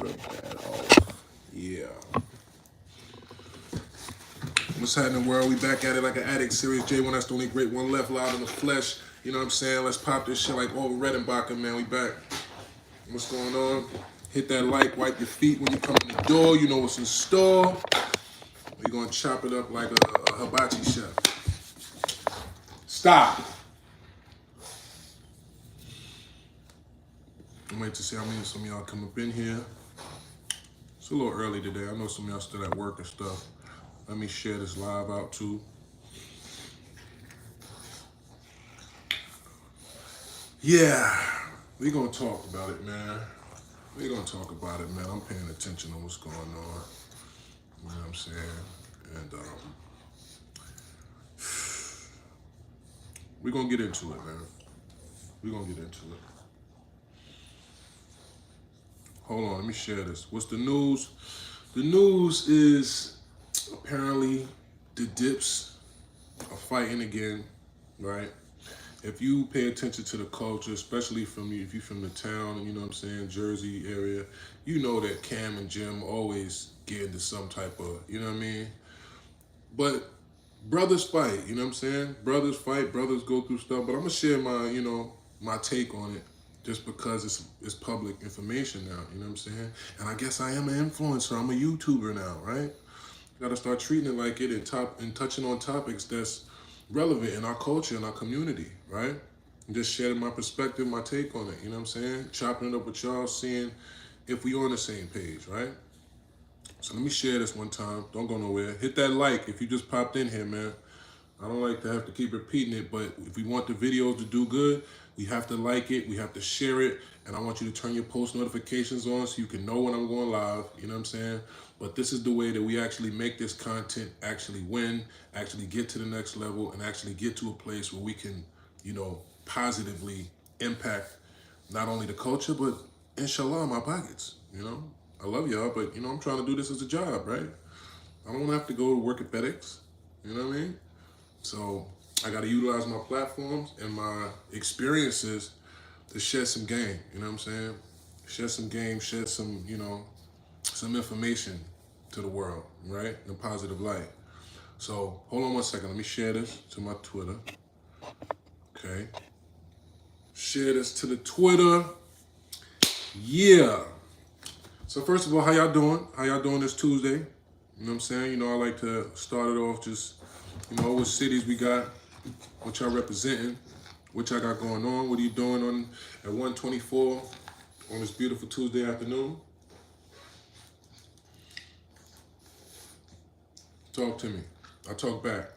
Rip that off. Yeah. What's happening, world? We back at it like an addict. Serious J1, that's the only great one left, loud in the flesh. You know what I'm saying? Let's pop this shit like all Redenbacher, man. We back. What's going on? Hit that like, wipe your feet when you come in the door. You know what's in store. We're gonna chop it up like a hibachi chef. Stop. I'm waiting to see how many some of y'all come up in here. It's a little early today. I know some of y'all still at work and stuff. Let me share this live out too. Yeah, we gonna talk about it, man. We gonna talk about it, man. I'm paying attention to what's going on. You know what I'm saying? And we're gonna get into it, man. We're gonna get into it. Hold on, let me share this. What's the news? The news is apparently the dips are fighting again, right? If you pay attention to the culture, especially if you're from the town, you know what I'm saying, Jersey area, you know that Cam and Jim always get into some type of, you know what I mean? But brothers fight, you know what I'm saying? Brothers fight, brothers go through stuff, but I'm gonna share my, my take on it just because it's public information now, you know what I'm saying? And I guess I am an influencer, I'm a YouTuber now, right? Gotta start treating it like it and touching on topics that's relevant in our culture, in our community, right? And just sharing my perspective, my take on it, you know what I'm saying? Chopping it up with y'all, seeing if we on the same page, right? So let me share this one time. Don't go nowhere. Hit that like if you just popped in here, man. I don't like to have to keep repeating it, but if we want the videos to do good, we have to like it, we have to share it, and I want you to turn your post notifications on so you can know when I'm going live, you know what I'm saying? But this is the way that we actually make this content actually win, actually get to the next level, and actually get to a place where we can, positively impact not only the culture, but inshallah, my pockets, I love y'all, but, I'm trying to do this as a job, right? I don't have to go to work at FedEx, you know what I mean? So I got to utilize my platforms and my experiences to shed some game, you know what I'm saying? Shed some game, shed some, some information to the world, right? In a positive light. So hold on one second. Let me share this to my Twitter. Okay. Share this to the Twitter. Yeah. So first of all, how y'all doing? How y'all doing this Tuesday? You know what I'm saying? I like to start it off just, what cities we got, what y'all representing, what y'all got going on, what are you doing on at 124 on this beautiful Tuesday afternoon? Talk to me. I talk back.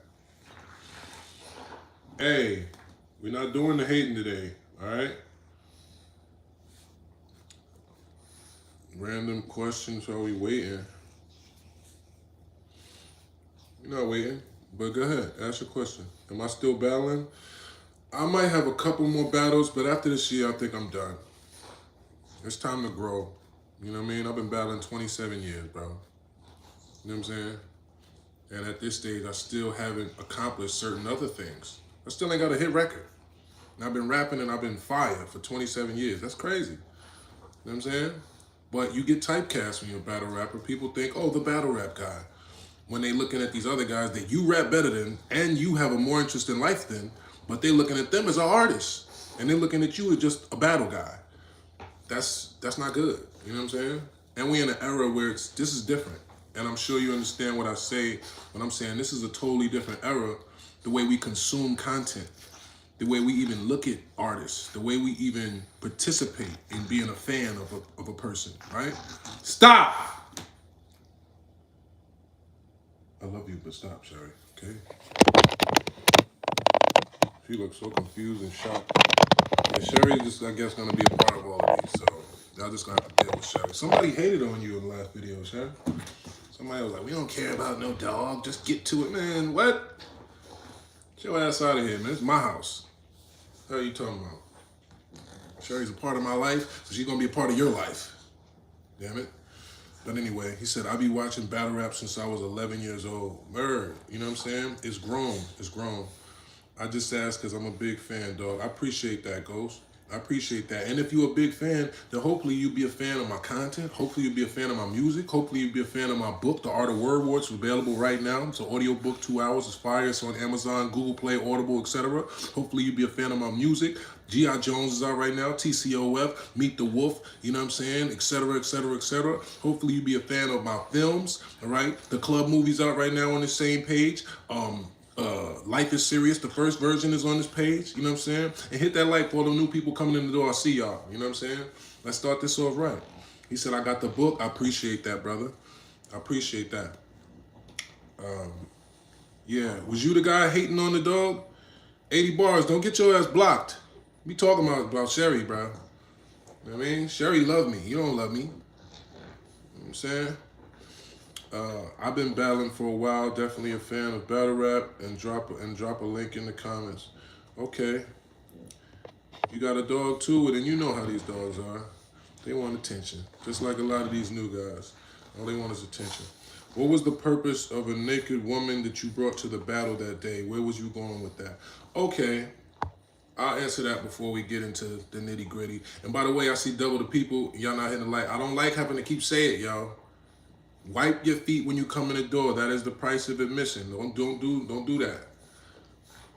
Hey, we're not doing the hating today, all right? Random questions while we waiting. You're not waiting, but go ahead, ask your question. Am I still battling? I might have a couple more battles, but after this year, I think I'm done. It's time to grow. You know what I mean? I've been battling 27 years, bro. You know what I'm saying? And at this stage, I still haven't accomplished certain other things. I still ain't got a hit record. And I've been rapping and I've been fire for 27 years. That's crazy. You know what I'm saying? But you get typecast when you're a battle rapper. People think, oh, the battle rap guy. When they looking at these other guys that you rap better than and you have a more interest in life than, but they looking at them as an artist. And they're looking at you as just a battle guy. That's not good. You know what I'm saying? And we in an era where this is different. And I'm sure you understand what I say when I'm saying this is a totally different era, the way we consume content, the way we even look at artists, the way we even participate in being a fan of a person, right? Stop! I love you, but stop, Sherry, okay? She looks so confused and shocked. Yeah, Sherry just, I guess, gonna be a part of all of these, so y'all just gonna have to deal with Sherry. Somebody hated on you in the last video, Sherry. Somebody was like, we don't care about no dog, just get to it, man. What? Get your ass out of here, man. It's my house. What are you talking about? Sherry's a part of my life, so she's gonna be a part of your life. Damn it. But anyway, he said, I be watching battle rap since I was 11 years old. Word, you know what I'm saying? It's grown, it's grown. I just asked because I'm a big fan, dog. I appreciate that, Ghost. I appreciate that. And if you're a big fan, then hopefully you'll be a fan of my content. Hopefully you'll be a fan of my music. Hopefully you'll be a fan of my book, The Art of Word War. It's available right now. It's an audio book, 2 hours. It's fire. It's on Amazon, Google Play, Audible, etc. Hopefully you'll be a fan of my music. G.I. Jones is out right now. TCOF, Meet the Wolf, you know what I'm saying, etc., etc., etc. Hopefully you'll be a fan of my films, all right? The club movies out right now on the same page. Life is Serious. The first version is on this page. You know what I'm saying? And hit that like for all the new people coming in the door. I see y'all. You know what I'm saying? Let's start this off right. He said, I got the book. I appreciate that, brother. I appreciate that. Yeah. Was you the guy hating on the dog? 80 bars. Don't get your ass blocked. We talking about Sherry, bro. You know what I mean? Sherry love me. You don't love me. You know what I'm saying? I've been battling for a while. Definitely a fan of battle rap, and drop a link in the comments. Okay, you got a dog too, and you know how these dogs are. They want attention, just like a lot of these new guys. All they want is attention. What was the purpose of a naked woman that you brought to the battle that day? Where was you going with that? Okay, I'll answer that before we get into the nitty gritty. And by the way, I see double the people. Y'all not hitting the like. I don't like having to keep saying it, y'all. Wipe your feet when you come in the door. That is the price of admission. Don't do that.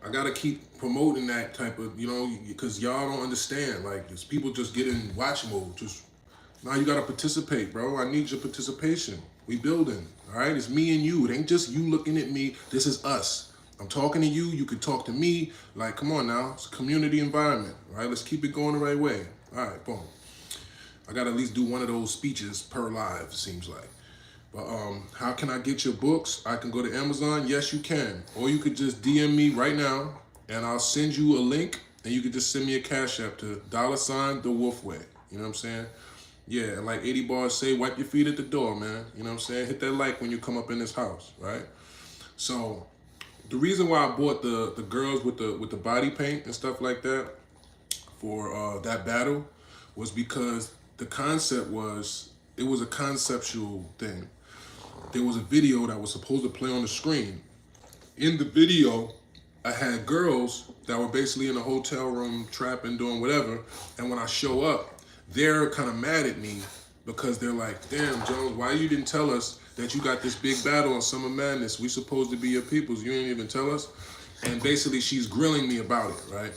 I gotta keep promoting that type of, because y'all don't understand. Like, it's people just get in watch mode. Just now, you gotta participate, bro. I need your participation. We building, all right? It's me and you. It ain't just you looking at me. This is us. I'm talking to you. You can talk to me. Like, come on now. It's a community environment, all right? Let's keep it going the right way. All right, boom. I gotta at least do one of those speeches per live. Seems like. But how can I get your books? I can go to Amazon. Yes, you can. Or you could just DM me right now, and I'll send you a link, and you could just send me a cash app to $ the Wolf Way. You know what I'm saying? Yeah, and like 80 bars say, wipe your feet at the door, man. You know what I'm saying? Hit that like when you come up in this house, right? So the reason why I bought the girls with the body paint and stuff like that for that battle was because the concept was, it was a conceptual thing. There was a video that was supposed to play on the screen. In the video, I had girls that were basically in a hotel room trapping, doing whatever. And when I show up, they're kind of mad at me because they're like, damn, Jones, why you didn't tell us that you got this big battle on Summer Madness? We supposed to be your peoples. You didn't even tell us. And basically she's grilling me about it, right?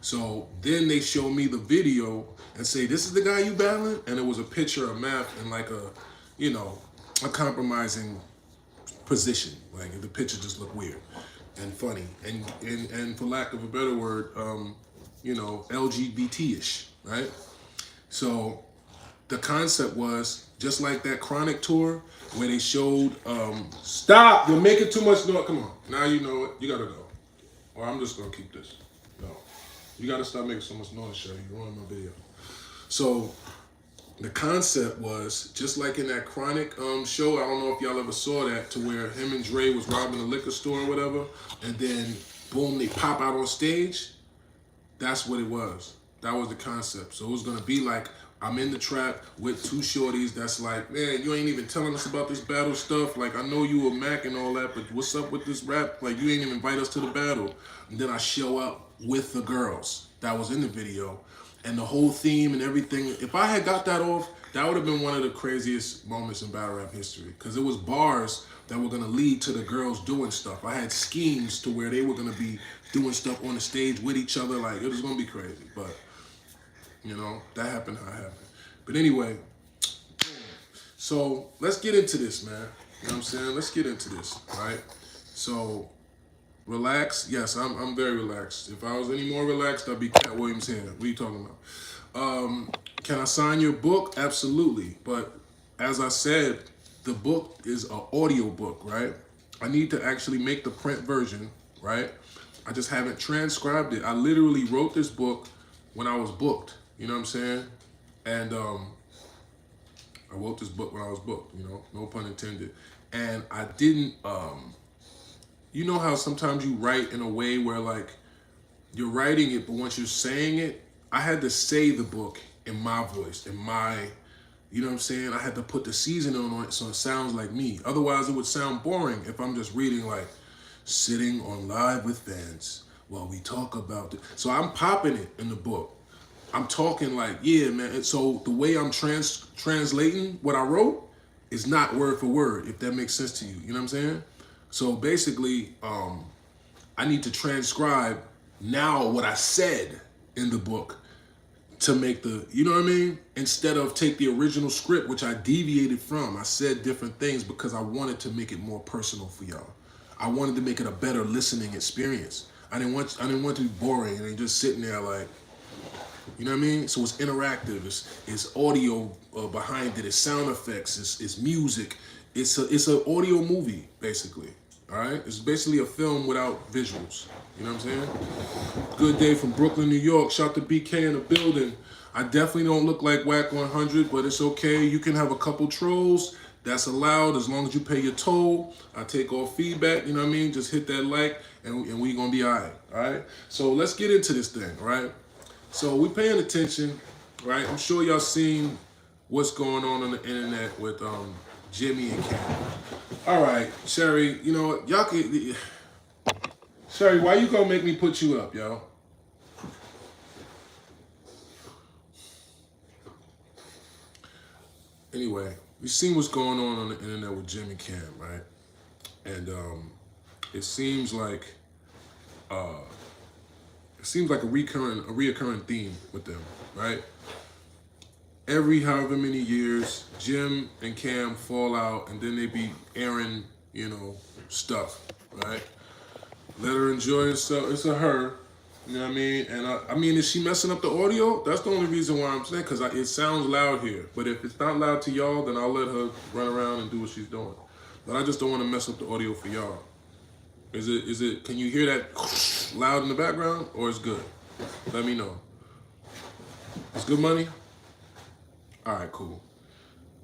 So then they show me the video and say, this is the guy you battling? And it was a picture of Math in like a compromising position. Like the picture just looked weird and funny and for lack of a better word, LGBT-ish, right? So the concept was just like that Chronic tour where they showed, stop, you're making too much noise. Come on, now you know it, you gotta go. Or I'm just gonna keep this. No, you gotta stop making so much noise, Sherry. You're ruining my video. So the concept was just like in that Chronic show. I don't know if y'all ever saw that, to where him and Dre was robbing a liquor store or whatever, and then boom, they pop out on stage. That's what it was. That was the concept. So it was gonna be like, I'm in the trap with two shorties that's like, man, you ain't even telling us about this battle stuff. Like, I know you were Mac and all that, but what's up with this rap? Like, you ain't even invite us to the battle. And then I show up with the girls that was in the video. And the whole theme and everything, if I had got that off, that would have been one of the craziest moments in battle rap history. Because it was bars that were going to lead to the girls doing stuff. I had schemes to where they were going to be doing stuff on the stage with each other. Like, it was going to be crazy. But, that happened how it happened. But anyway, so let's get into this, man. You know what I'm saying? Let's get into this, right? So, relax. Yes, I'm very relaxed. If I was any more relaxed, I'd be Cat Williams here. What are you talking about? Can I sign your book? Absolutely. But as I said, the book is an audio book, right? I need to actually make the print version, right? I just haven't transcribed it. I literally wrote this book when I was booked. You know what I'm saying? And I wrote this book when I was booked, no pun intended. And I didn't, you know how sometimes you write in a way where like you're writing it, but once you're saying it, I had to say the book in my voice, in my, you know what I'm saying? I had to put the seasoning on it so it sounds like me. Otherwise it would sound boring if I'm just reading like, sitting on Live with Fans while we talk about it. So I'm popping it in the book. I'm talking like, yeah, man. And so the way I'm translating what I wrote is not word for word, if that makes sense to you. You know what I'm saying? So basically, I need to transcribe now what I said in the book to make the, you know what I mean? Instead of take the original script, which I deviated from. I said different things because I wanted to make it more personal for y'all. I wanted to make it a better listening experience. I didn't want to be boring and just sitting there like, you know what I mean? So it's interactive. It's audio behind it. It's sound effects. It's music. It's an audio movie basically. All right. It's basically a film without visuals. You know what I'm saying? Good day from Brooklyn, New York. Shout to BK in the building. I definitely don't look like Whack 100, but it's okay. You can have a couple trolls. That's allowed as long as you pay your toll. I take all feedback. You know what I mean? Just hit that like, and we gonna be all right. All right. So let's get into this thing. All right. So we paying attention, right? I'm sure y'all seen what's going on the internet with Jimmy and Cam. All right, Sherry, you know what? Y'all can... Sherry, why you gonna make me put you up, yo? Anyway, we seen what's going on the internet with Jimmy and Cam, right? And it seems like a reoccurring theme with them, right? Every however many years, Jim and Cam fall out, and then they be airing, you know, stuff, right? Let her enjoy herself. It's a her, you know what I mean? And I mean, is she messing up the audio? That's the only reason why I'm saying, because it sounds loud here. But if it's not loud to y'all, then I'll let her run around and do what she's doing. But I just don't want to mess up the audio for y'all. Is it? Can you hear that loud in the background, or it's good? Let me know. It's good money? All right, cool.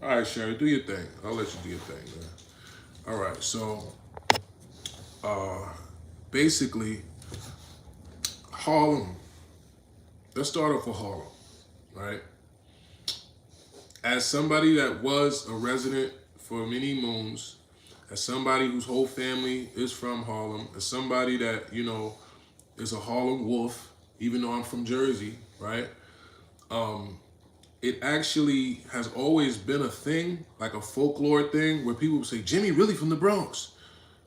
All right, Sherry, do your thing. I'll let you do your thing, man. All right, so basically, Harlem. Let's start off with Harlem, right? As somebody that was a resident for many moons, as somebody whose whole family is from Harlem, as somebody that, you know, is a Harlem wolf, even though I'm from Jersey, right? It actually has always been a thing, like a folklore thing, where people would say, Jimmy really from the Bronx.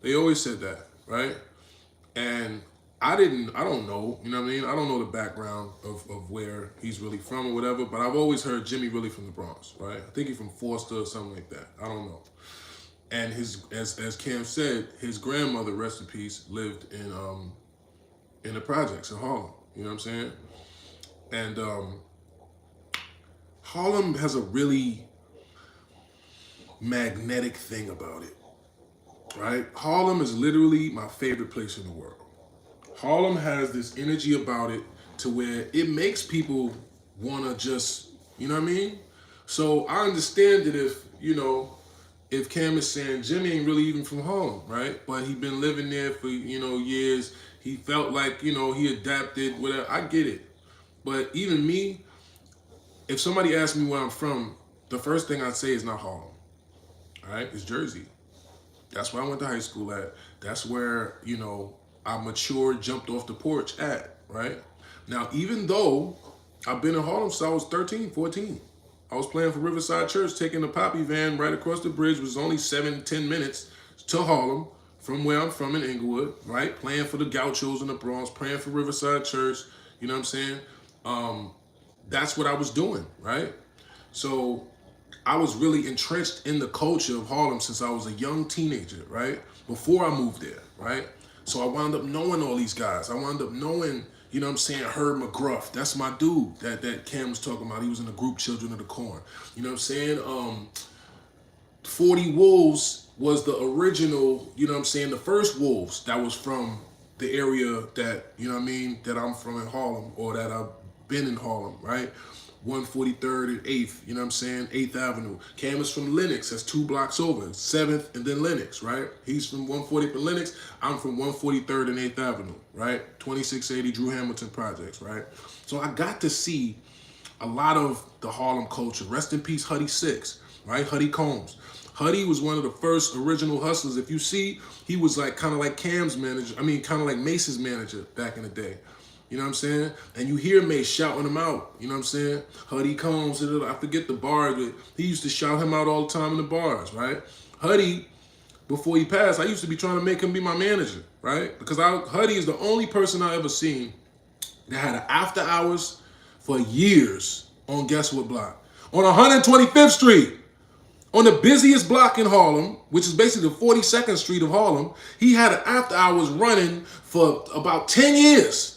They always said that, right? And I don't know, you know what I mean? I don't know the background of where he's really from or whatever, but I've always heard Jimmy really from the Bronx, right? I think he's from Forster or something like that. I don't know. And as Cam said, his grandmother, rest in peace, lived in the projects in Harlem. You know what I'm saying? And Harlem has a really magnetic thing about it, right? Harlem is literally my favorite place in the world. Harlem has this energy about it to where it makes people want to just, you know what I mean? So I understand that if Cam is saying Jimmy ain't really even from Harlem, right? But he been living there for, years. He felt like, he adapted, whatever. I get it. But even me, if somebody asks me where I'm from, the first thing I'd say is not Harlem, all right? It's Jersey. That's where I went to high school at. That's where, I matured, jumped off the porch at, right? Now, even though I've been in Harlem since I was 13, 14. I was playing for Riverside Church, taking the Poppy van right across the bridge, which was only 7-10 minutes to Harlem from where I'm from in Inglewood, right? Playing for the Gauchos in the Bronx, praying for Riverside Church, you know what I'm saying? That's what I was doing, right? So I was really entrenched in the culture of Harlem since I was a young teenager, right? Before I moved there, right? So I wound up knowing all these guys. I wound up knowing, you know what I'm saying, Herb McGruff. That's my dude that Cam was talking about. He was in the group Children of the Corn. You know what I'm saying? 40 Wolves was the original, you know what I'm saying, the first Wolves that was from the area that, you know what I mean, that I'm from in Harlem, or that I've been in Harlem, right? 143rd and 8th, you know what I'm saying? 8th Avenue. Cam is from Lenox, that's 2 blocks over. 7th and then Lenox, right? He's from 140th and Lenox. I'm from 143rd and 8th Avenue, right? 2680 Drew Hamilton Projects, right? So I got to see a lot of the Harlem culture. Rest in peace, Huddy Six, right? Huddy Combs. Huddy was one of the first original hustlers. If you see, he was like kind of like Cam's manager. I mean, kind of like Mace's manager back in the day. You know what I'm saying? And you hear Mace shouting him out. You know what I'm saying? Huddy Combs, I forget the bars, but he used to shout him out all the time in the bars, right? Huddy, before he passed, I used to be trying to make him be my manager, right? Because Huddy is the only person I ever seen that had an after hours for years on guess what block? On 125th Street. On the busiest block in Harlem, which is basically the 42nd Street of Harlem, he had an after hours running for about 10 years.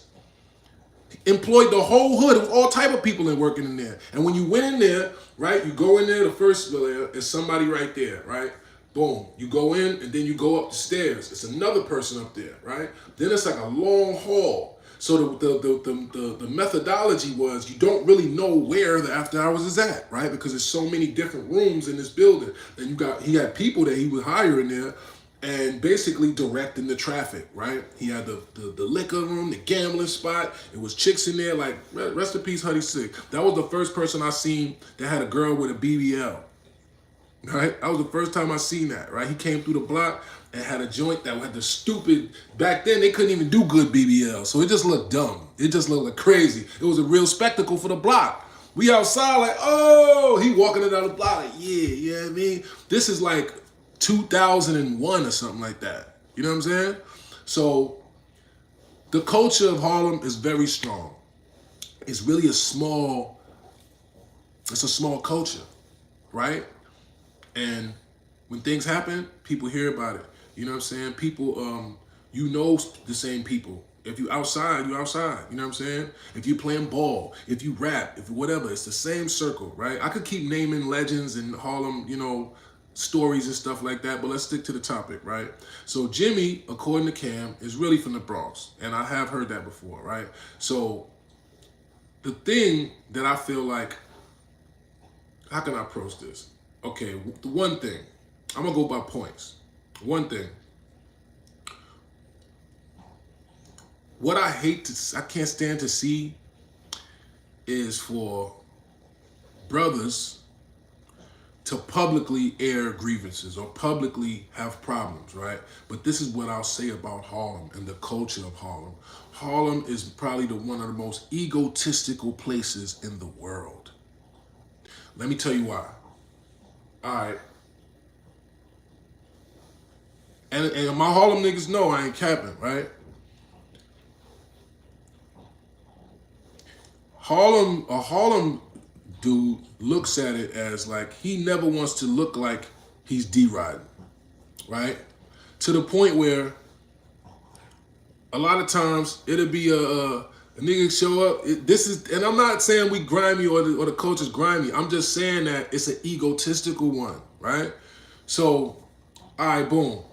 Employed the whole hood. It was all type of people working in there. And when you went in there, right, you go in there, the first layer is somebody right there, right? Boom. You go in and then you go up the stairs. It's another person up there, right? Then it's like a long hall. So the methodology was you don't really know where the after hours is at, right? Because there's so many different rooms in this building. And he had people that he would hire in there and basically directing the traffic, right? He had the liquor room, the gambling spot. It was chicks in there, like, rest in peace, Huddy Sick. That was the first person I seen that had a girl with a BBL, right? That was the first time I seen that, right? He came through the block and had a joint that had the stupid, back then they couldn't even do good BBL, so it just looked dumb. It just looked like crazy. It was a real spectacle for the block. We outside like, oh, he walking it down the block like, yeah, you know what I mean? This is like 2001 or something like that. You know what I'm saying? So the culture of Harlem is very strong. It's really it's a small culture, right? And when things happen, people hear about it. You know what I'm saying? People, you know the same people. If you outside, you outside. You know what I'm saying? If you playing ball, if you rap, if whatever, it's the same circle, right? I could keep naming legends in Harlem, you know, stories and stuff like that, but let's stick to the topic, right? So Jimmy, according to Cam, is really from the Bronx, and I have heard that before, right? So the thing that I feel like, how can I approach this? Okay, the one thing, I'm gonna go by points. One thing, what I can't stand to see is for brothers to publicly air grievances or publicly have problems, right? But this is what I'll say about Harlem and the culture of Harlem. Harlem is probably one of the most egotistical places in the world. Let me tell you why. All right. And my Harlem niggas know I ain't capping, right? A Harlem dude looks at it as like he never wants to look like he's D-riding, right? To the point where a lot of times it'll be a nigga show up. And I'm not saying we grimy or the culture's grimy. I'm just saying that it's an egotistical one, right? So, all right, boom.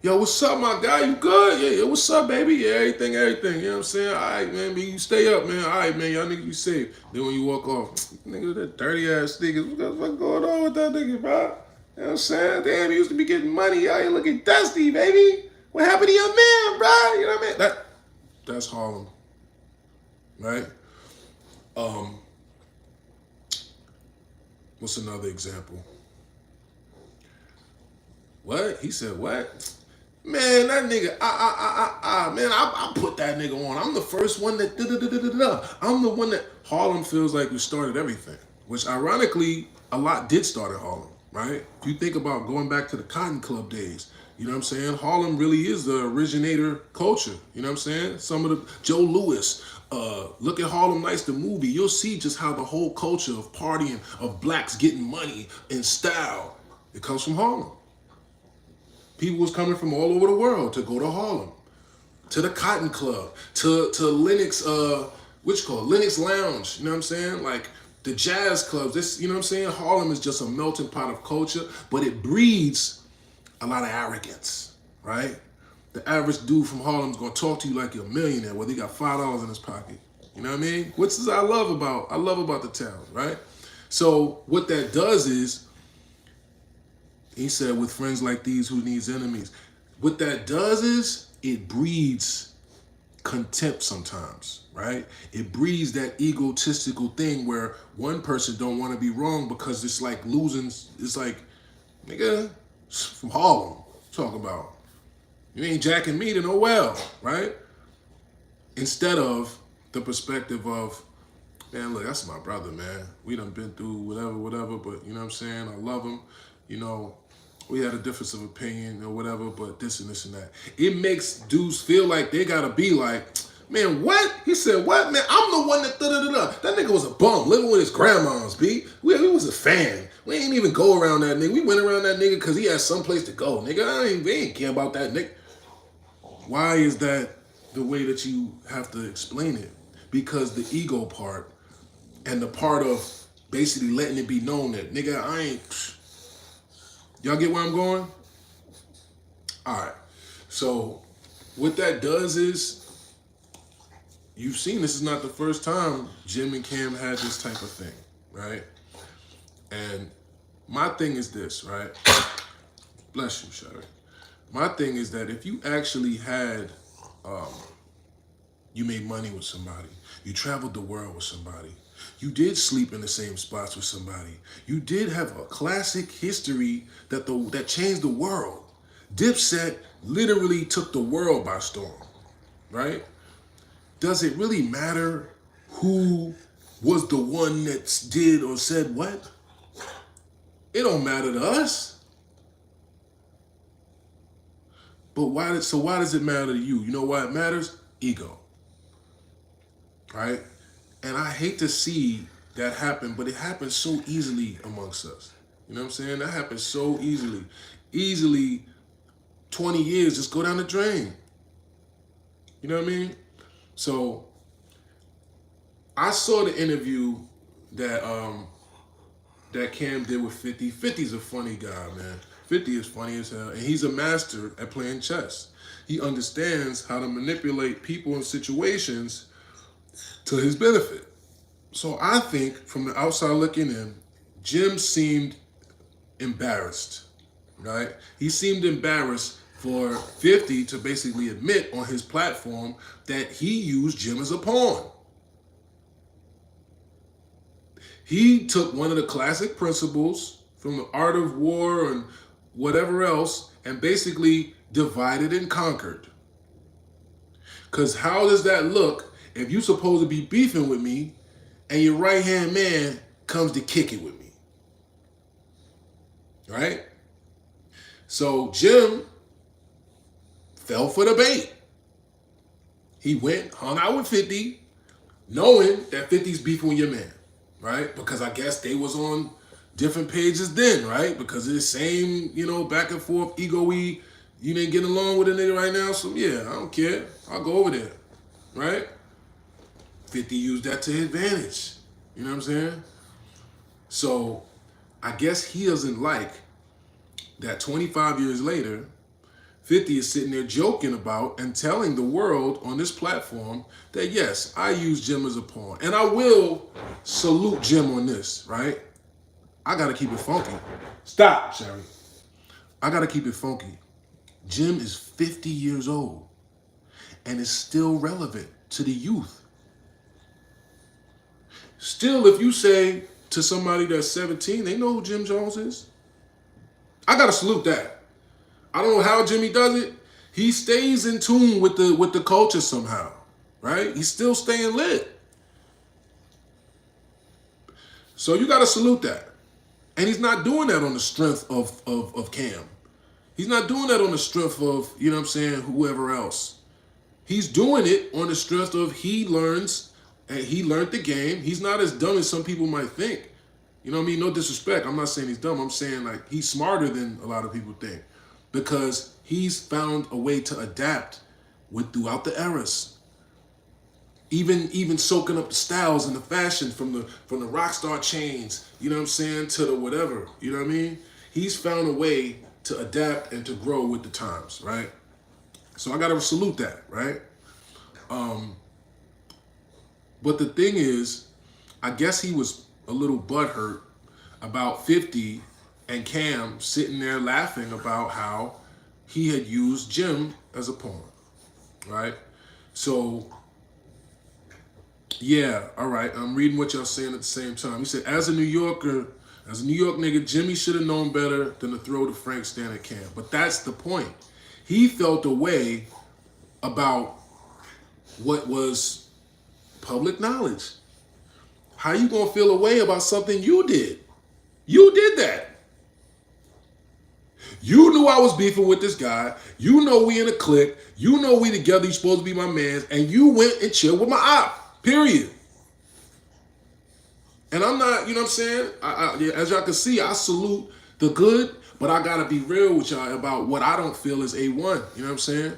Yo, what's up, my guy? You good? Yeah, what's up, baby? Yeah, everything. You know what I'm saying? All right, man, you stay up, man. All right, man, y'all niggas be safe. Then when you walk off, nigga, that dirty ass niggas, what's going on with that nigga, bro? You know what I'm saying? Damn, he used to be getting money. Y'all ain't looking dusty, baby. What happened to your man, bro? You know what I mean? That's Harlem, right? What's another example? What? He said, what? Man, that nigga, man, I put that nigga on. I'm the first one that I'm the one that Harlem feels like we started everything. Which ironically, a lot did start in Harlem, right? If you think about going back to the Cotton Club days, you know what I'm saying? Harlem really is the originator culture. You know what I'm saying? Some of the Joe Louis, look at Harlem Nights, the movie. You'll see just how the whole culture of partying, of blacks getting money and style, it comes from Harlem. People was coming from all over the world to go to Harlem, to the Cotton Club, to Lennox, Lennox Lounge, you know what I'm saying? Like the jazz clubs, this, you know what I'm saying? Harlem is just a melting pot of culture, but it breeds a lot of arrogance, right? The average dude from Harlem is gonna talk to you like you're a millionaire, whether he got $5 in his pocket. You know what I mean? Which is I love about the town, right? So what that does is, he said, with friends like these, who needs enemies? What that does is it breeds contempt sometimes, right? It breeds that egotistical thing where one person don't want to be wrong because it's like losing. It's like, nigga, from Harlem, talk about. You ain't jacking me to no well, right? instead of the perspective of, man, look, that's my brother, man. We done been through whatever, but you know what I'm saying? I love him. You know, we had a difference of opinion or whatever, but this and this and that. It makes dudes feel like they gotta be like, man, what? He said, what? Man, I'm the one that da-da-da-da. That nigga was a bum living with his grandmas, B. We was a fan. We ain't even go around that nigga. We went around that nigga because he had someplace to go. Nigga, we ain't care about that nigga. Why is that the way that you have to explain it? Because the ego part and the part of basically letting it be known that, nigga, I ain't... Y'all get where I'm going? All right. So what that does is, you've seen this is not the first time Jim and Cam had this type of thing, right? And my thing is this, right? Bless you, Sherry. My thing is that if you actually had, you made money with somebody, you traveled the world with somebody, you did sleep in the same spots with somebody, you did have a classic history that changed the world. Dipset literally took the world by storm, right? Does it really matter who was the one that did or said what? It don't matter to us. But why does it matter to you? You know why it matters? Ego. Right? And I hate to see that happen, but it happens so easily amongst us. You know what I'm saying? That happens so easily. Easily 20 years just go down the drain. You know what I mean? So I saw the interview that that Cam did with 50. 50's a funny guy, man. 50 is funny as hell, and he's a master at playing chess. He understands how to manipulate people and situations to his benefit. So I think from the outside looking in, Jim seemed embarrassed, right? He seemed embarrassed for 50 to basically admit on his platform that he used Jim as a pawn. He took one of the classic principles from the art of war and whatever else and basically divided and conquered. Because how does that look if you're supposed to be beefing with me and your right-hand man comes to kick it with me? Right? So Jim fell for the bait. He went, hung out with 50, knowing that 50's beefing with your man, right? Because I guess they was on different pages then, right? Because of the same, back and forth, ego-y, you ain't getting along with a nigga right now, so yeah, I don't care. I'll go over there, right? 50 used that to his advantage. You know what I'm saying? So I guess he doesn't like that 25 years later, 50 is sitting there joking about and telling the world on this platform that, yes, I use Jim as a pawn. And I will salute Jim on this, right? I got to keep it funky. Stop, Sherry. I got to keep it funky. Jim is 50 years old and is still relevant to the youth. Still, if you say to somebody that's 17, they know who Jim Jones is. I got to salute that. I don't know how Jimmy does it. He stays in tune with the culture somehow, right? He's still staying lit. So you got to salute that. And he's not doing that on the strength of Cam. He's not doing that on the strength of, whoever else. He's doing it on the strength of he learns, and he learned the game. He's not as dumb as some people might think. You know what I mean? No disrespect. I'm not saying he's dumb. I'm saying like he's smarter than a lot of people think. Because he's found a way to adapt throughout the eras. Even soaking up the styles and the fashion from the rock star chains, to the whatever, you know what I mean? He's found a way to adapt and to grow with the times, right? So I gotta salute that, right? But the thing is, I guess he was a little butthurt about 50 and Cam sitting there laughing about how he had used Jim as a pawn, right? So, yeah, all right, I'm reading what y'all saying at the same time. He said, as a New York nigga, Jimmy should have known better than to throw the Frank Stan at Cam. But that's the point. He felt a way about what was public knowledge. How you gonna feel a way about something you did? You did that. You knew I was beefing with this guy. You know we in a clique. You know we together. You supposed to be my man. And you went and chilled with my op. Period. And I'm not, you know what I'm saying? As y'all can see, I salute the good, but I gotta be real with y'all about what I don't feel is A1. You know what I'm saying?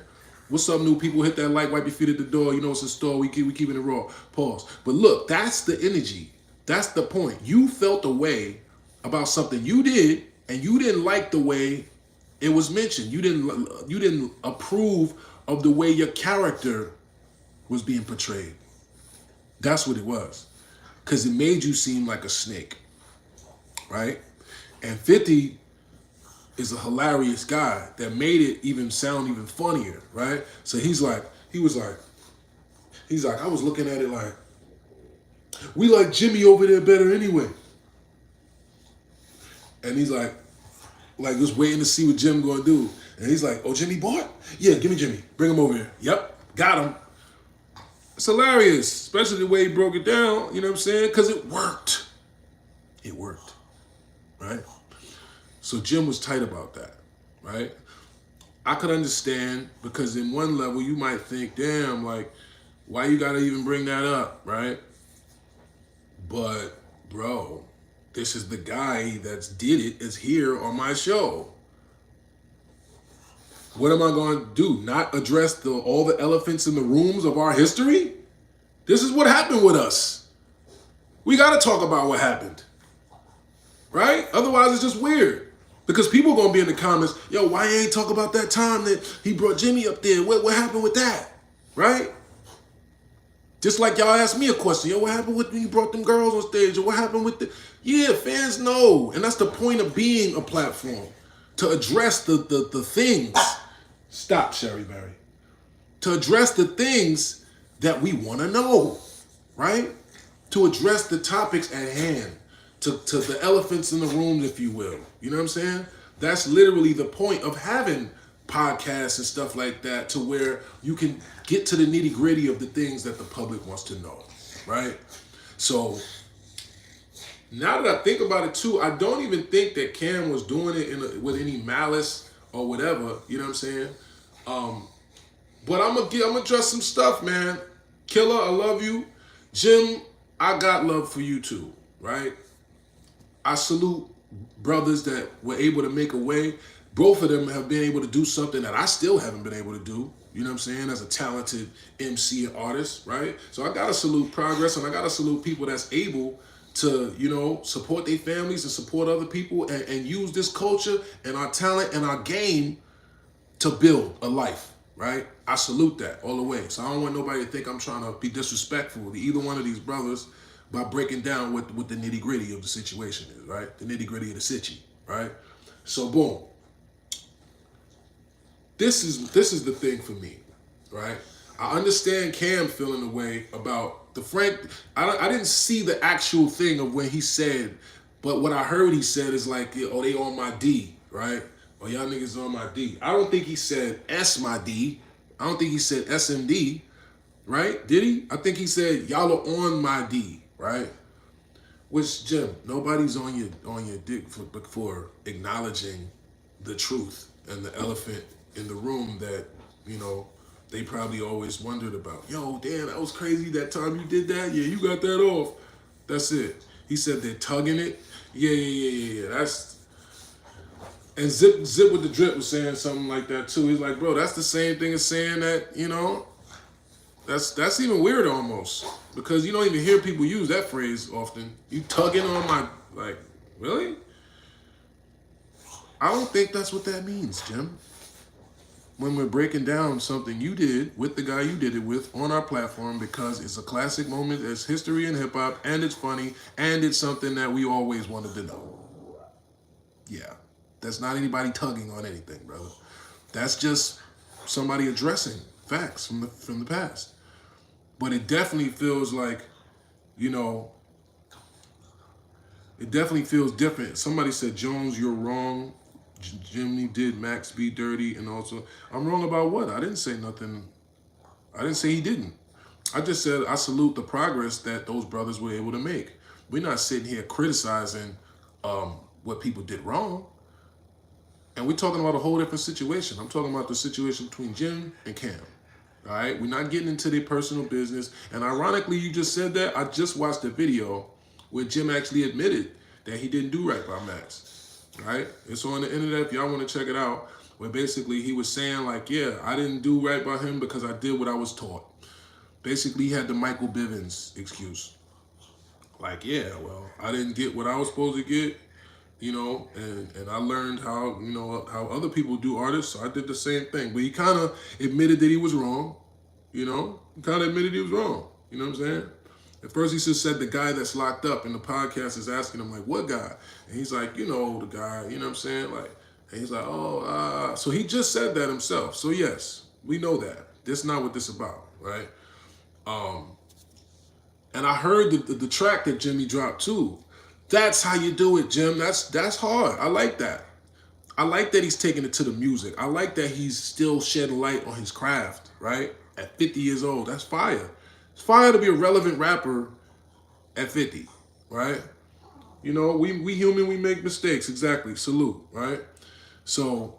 What's up, new people? Hit that like, wipe your feet at the door. You know it's a store. We keeping it raw. Pause. But look, that's the energy. That's the point. You felt a way about something you did, and you didn't like the way it was mentioned. You didn't approve of the way your character was being portrayed. That's what it was. Because it made you seem like a snake, right? And 50 is a hilarious guy that made it even sound even funnier, right? So he was like, I was looking at it like, we like Jimmy over there better anyway. And he's like just waiting to see what Jim gonna do. And he's like, oh, Jimmy bought? Yeah, give me Jimmy. Bring him over here. Yep, got him. It's hilarious, especially the way he broke it down, you know what I'm saying? Because it worked. It worked, right? So Jim was tight about that, right? I could understand because in one level you might think, damn, like, why you gotta even bring that up, right? But, bro, this is the guy that's did it is here on my show. What am I going to do? Not address all the elephants in the rooms of our history? This is what happened with us. We got to talk about what happened. Right? Otherwise, it's just weird. Because people are going to be in the comments, yo, why you ain't talk about that time that he brought Jimmy up there? What happened with that? Right? Just like y'all asked me a question. Yo, what happened when you brought them girls on stage? Or what happened with the... Yeah, fans know. And that's the point of being a platform. To address the things. Stop, Sherry Berry. To address the things that we want to know. Right? To address the topics at hand. To the elephants in the room, if you will. You know what I'm saying? That's literally the point of having podcasts and stuff like that, to where you can get to the nitty gritty of the things that the public wants to know, right? So now that I think about it too, I don't even think that Cam was doing it with any malice or whatever. You know what I'm saying? But I'm gonna address some stuff, man. Killer, I love you. Jim, I got love for you too, right? I salute brothers that were able to make a way. Both of them have been able to do something that I still haven't been able to do. You know what I'm saying? As a talented MC and artist, right? So I gotta salute progress, and I gotta salute people that's able to, you know, support their families and support other people and use this culture and our talent and our game to build a life, right? I salute that all the way. So I don't want nobody to think I'm trying to be disrespectful to either one of these brothers by breaking down what the nitty gritty of the situation is, right? The nitty gritty of the sitchy, right? So boom. This is the thing for me, right? I understand Cam feeling the way about the Frank. I didn't see the actual thing of when he said, but what I heard he said is like, oh, they on my D, right? Or y'all niggas on my D. I don't think he said S my D. I don't think he said SMD, right? Did he? I think he said y'all are on my D, right? Which, Jim, nobody's on your dick for acknowledging the truth and the elephant in the room that, you know, they probably always wondered about. Yo, damn, that was crazy that time you did that. Yeah, you got that off. That's it. He said they're tugging it. Yeah. That's... And Zip with the Drip was saying something like that too. He's like, bro, that's the same thing as saying that, you know, that's even weird almost. Because you don't even hear people use that phrase often. You tugging on my... Like, really? I don't think that's what that means, Jim. When we're breaking down something you did with the guy you did it with on our platform, because it's a classic moment, it's history in hip hop, and it's funny, and it's something that we always wanted to know. Yeah, that's not anybody tugging on anything, brother. That's just somebody addressing facts from the past. But it definitely feels like, you know, it definitely feels different. Somebody said, Jones, you're wrong. Jimmy did Max be dirty, and also I'm wrong about what? I didn't say nothing. I didn't say he didn't. I just said I salute the progress that those brothers were able to make. We're not sitting here criticizing what people did wrong. And we're talking about a whole different situation. I'm talking about the situation between Jim and Cam. All right, we're not getting into their personal business. And ironically, you just said that. I just watched a video where Jim actually admitted that he didn't do right by Max. Right? It's on the internet if y'all want to check it out. Where basically he was saying like, yeah, I didn't do right by him because I did what I was taught. Basically, he had the Michael Bivins excuse. Like, yeah, well, I didn't get what I was supposed to get, you know, and I learned how, you know, how other people do artists, so I did the same thing. But he kind of admitted that he was wrong, you know? He kind of admitted he was wrong, you know what I'm saying? At first he just said the guy that's locked up, and the podcast is asking him, like, what guy? And he's like, you know, the guy, you know what I'm saying? Like, and he's like, oh, so he just said that himself. So yes, we know that. That's not what this is about, right? And I heard the track that Jimmy dropped too. That's how you do it, Jim. That's hard. I like that. I like that he's taking it to the music. I like that he's still shedding light on his craft, right? At 50 years old, that's fire. It's fire to be a relevant rapper at 50, right? You know, we human, we make mistakes. Exactly. Salute, right? So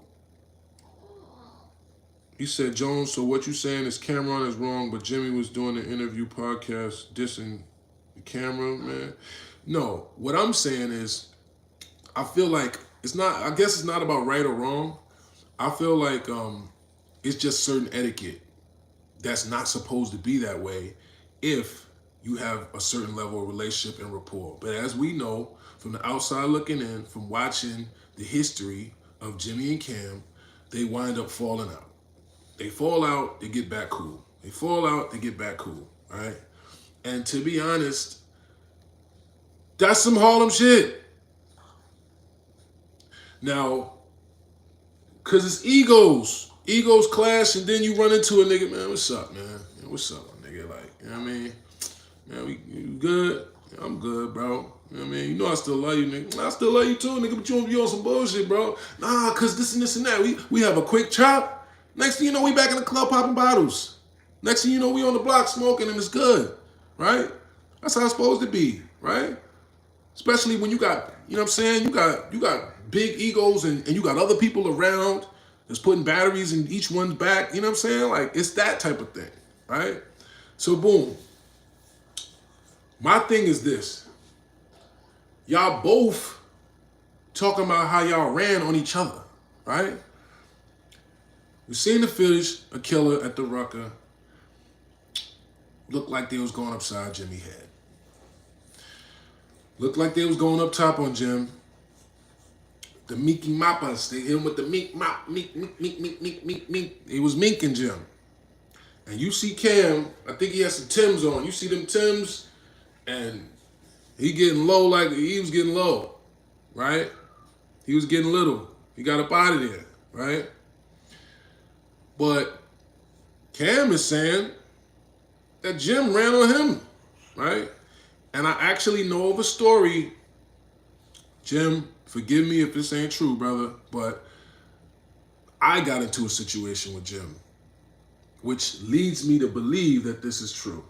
he said, Jones, so what you saying is Camron is wrong, but Jimmy was doing the interview podcast dissing Camron, man. No, what I'm saying is, I feel like it's not, I guess it's not about right or wrong. I feel like it's just certain etiquette that's not supposed to be that way if you have a certain level of relationship and rapport. But as we know, from the outside looking in, from watching the history of Jimmy and Cam, they wind up falling out. They fall out, they get back cool. They fall out, they get back cool, right? And to be honest, that's some Harlem shit. Now, because it's egos. Egos clash, and then you run into a nigga, man, what's up, man? What's up, my nigga? Like, you know what I mean? Man, you good? Yeah, I'm good, bro. You know what I mean? You know I still love you, nigga. I still love you too, nigga, but you on some bullshit, bro. Nah, because this and that. We have a quick chop. Next thing you know, we back in the club popping bottles. Next thing you know, we on the block smoking and it's good, right? That's how it's supposed to be, right? Especially when you got, you know what I'm saying? You got big egos and you got other people around that's putting batteries in each one's back. You know what I'm saying? Like, it's that type of thing, right? So boom. My thing is this. Y'all both talking about how y'all ran on each other, right? We seen the footage, a killer at the Rucker. Looked like they was going upside Jimmy head. Looked like they was going up top on Jim. The Meeky Moppas, they hit him with the meek mop, meek. It was minking Jim. And you see Cam, I think he has some Timbs on. You see them Timbs, and he getting low like he was getting low, right? He was getting little. He got up out of there, right? But Cam is saying that Jim ran on him, right? And I actually know of a story. Jim, forgive me if this ain't true, brother, but I got into a situation with Jim, which leads me to believe that this is true.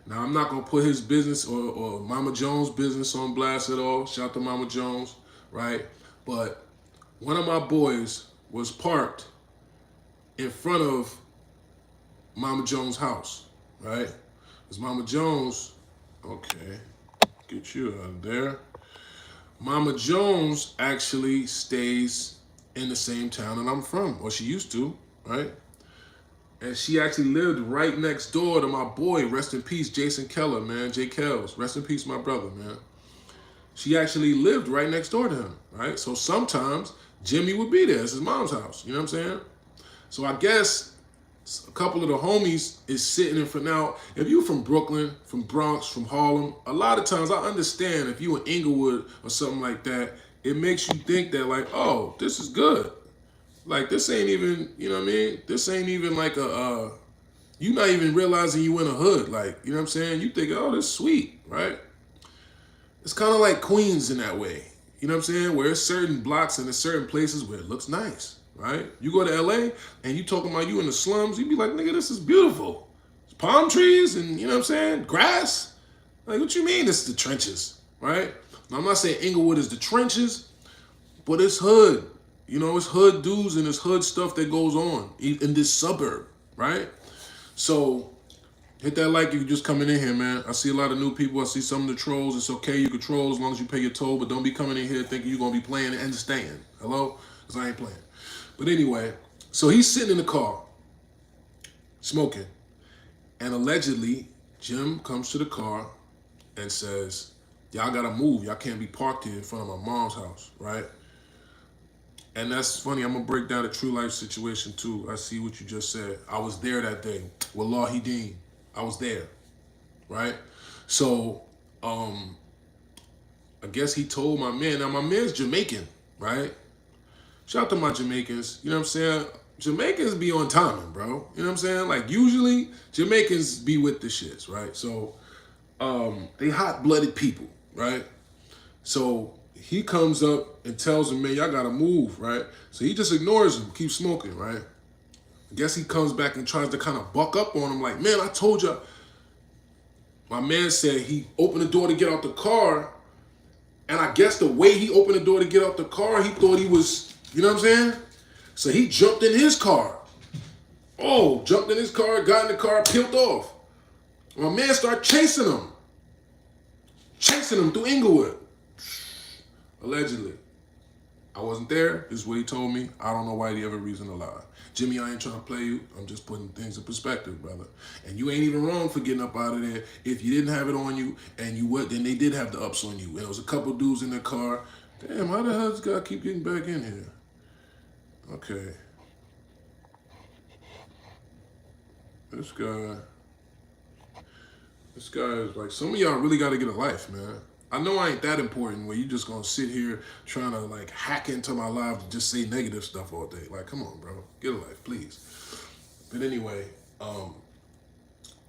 Now, I'm not going to put his business or Mama Jones' business on blast at all. Shout out to Mama Jones, right? But one of my boys was parked in front of Mama Jones' house, right? Because Mama Jones, okay, get you out of there. Mama Jones actually stays in the same town that I'm from, or she used to, right? And she actually lived right next door to my boy, rest in peace, Jason Keller, man, Jay Kells. Rest in peace, my brother, man. She actually lived right next door to him, right? So sometimes Jimmy would be there. It's his mom's house, you know what I'm saying? So I guess a couple of the homies is sitting in front. Now, if you from Brooklyn, from Bronx, from Harlem, a lot of times I understand if you in Inglewood or something like that, it makes you think that like, oh, this is good. Like, this ain't even, you know what I mean? This ain't even like you not even realizing you in a hood. Like, you know what I'm saying? You think, oh, this is sweet, right? It's kind of like Queens in that way. You know what I'm saying? Where there's certain blocks and there's certain places where it looks nice, right? You go to LA and you talking about you in the slums, you be like, nigga, this is beautiful. It's palm trees and, you know what I'm saying, grass. Like, what you mean it's the trenches, right? Now, I'm not saying Inglewood is the trenches, but it's hood. You know, it's hood dudes and it's hood stuff that goes on in this suburb, right? So hit that like if you're just coming in here, man. I see a lot of new people. I see some of the trolls. It's okay, you can troll as long as you pay your toll, but don't be coming in here thinking you're going to be playing and staying. Hello? Because I ain't playing. But anyway, so he's sitting in the car, smoking. And allegedly, Jim comes to the car and says, y'all got to move. Y'all can't be parked here in front of my mom's house, right? And that's funny. I'm going to break down a true life situation, too. I see what you just said. I was there that day. Wallahi Deen. I was there, right? So, I guess he told my man. Now, my man's Jamaican, right? Shout out to my Jamaicans. You know what I'm saying? Jamaicans be on timing, bro. You know what I'm saying? Like, usually, Jamaicans be with the shits, right? So, they hot-blooded people, right? So, he comes up and tells him, man, y'all gotta move, right? So, he just ignores him, keeps smoking, right? I guess he comes back and tries to kind of buck up on him like, man, I told you. My man said he opened the door to get out the car, and I guess the way he opened the door to get out the car, he thought he was, you know what I'm saying? So he jumped in his car. Oh, jumped in his car, got in the car, peeled off. My man started chasing him. Chasing him through Inglewood. Allegedly. I wasn't there. This is what he told me. I don't know why he ever reason to lie. Jimmy, I ain't trying to play you. I'm just putting things in perspective, brother. And you ain't even wrong for getting up out of there. If you didn't have it on you and you would, then they did have the ups on you. And there was a couple dudes in the car. Damn, how the hell does this guy keep getting back in here? Okay. This guy is like, some of y'all really got to get a life, man. I know I ain't that important where you just going to sit here trying to like hack into my life to just say negative stuff all day. Like, come on, bro. Get a life, please. But anyway,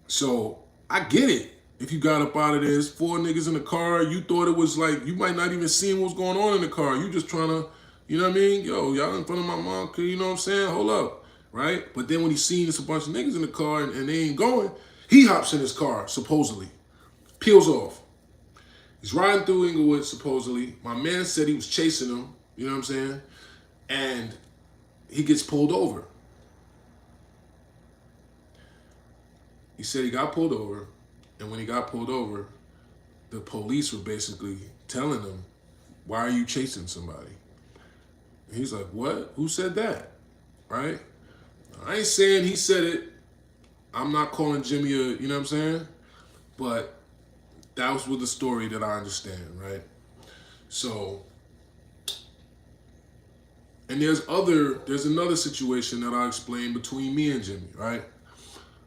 so I get it. If you got up out of there, there's 4 niggas in the car. You thought it was like, you might not even seen what's going on in the car. You just trying to, you know what I mean? Yo, y'all in front of my mom, you know what I'm saying? Hold up, right? But then when he seen it's a bunch of niggas in the car and they ain't going, he hops in his car, supposedly. Peels off. He's riding through Inglewood, supposedly. My man said he was chasing him, you know what I'm saying? And he gets pulled over. He said he got pulled over, and when he got pulled over, the police were basically telling him, why are you chasing somebody? And he's like, what? Who said that? Right? I ain't saying he said it. I'm not calling Jimmy a, you know what I'm saying? But that was with the story that I understand, right? So, and there's another situation that I'll explain between me and Jimmy, right?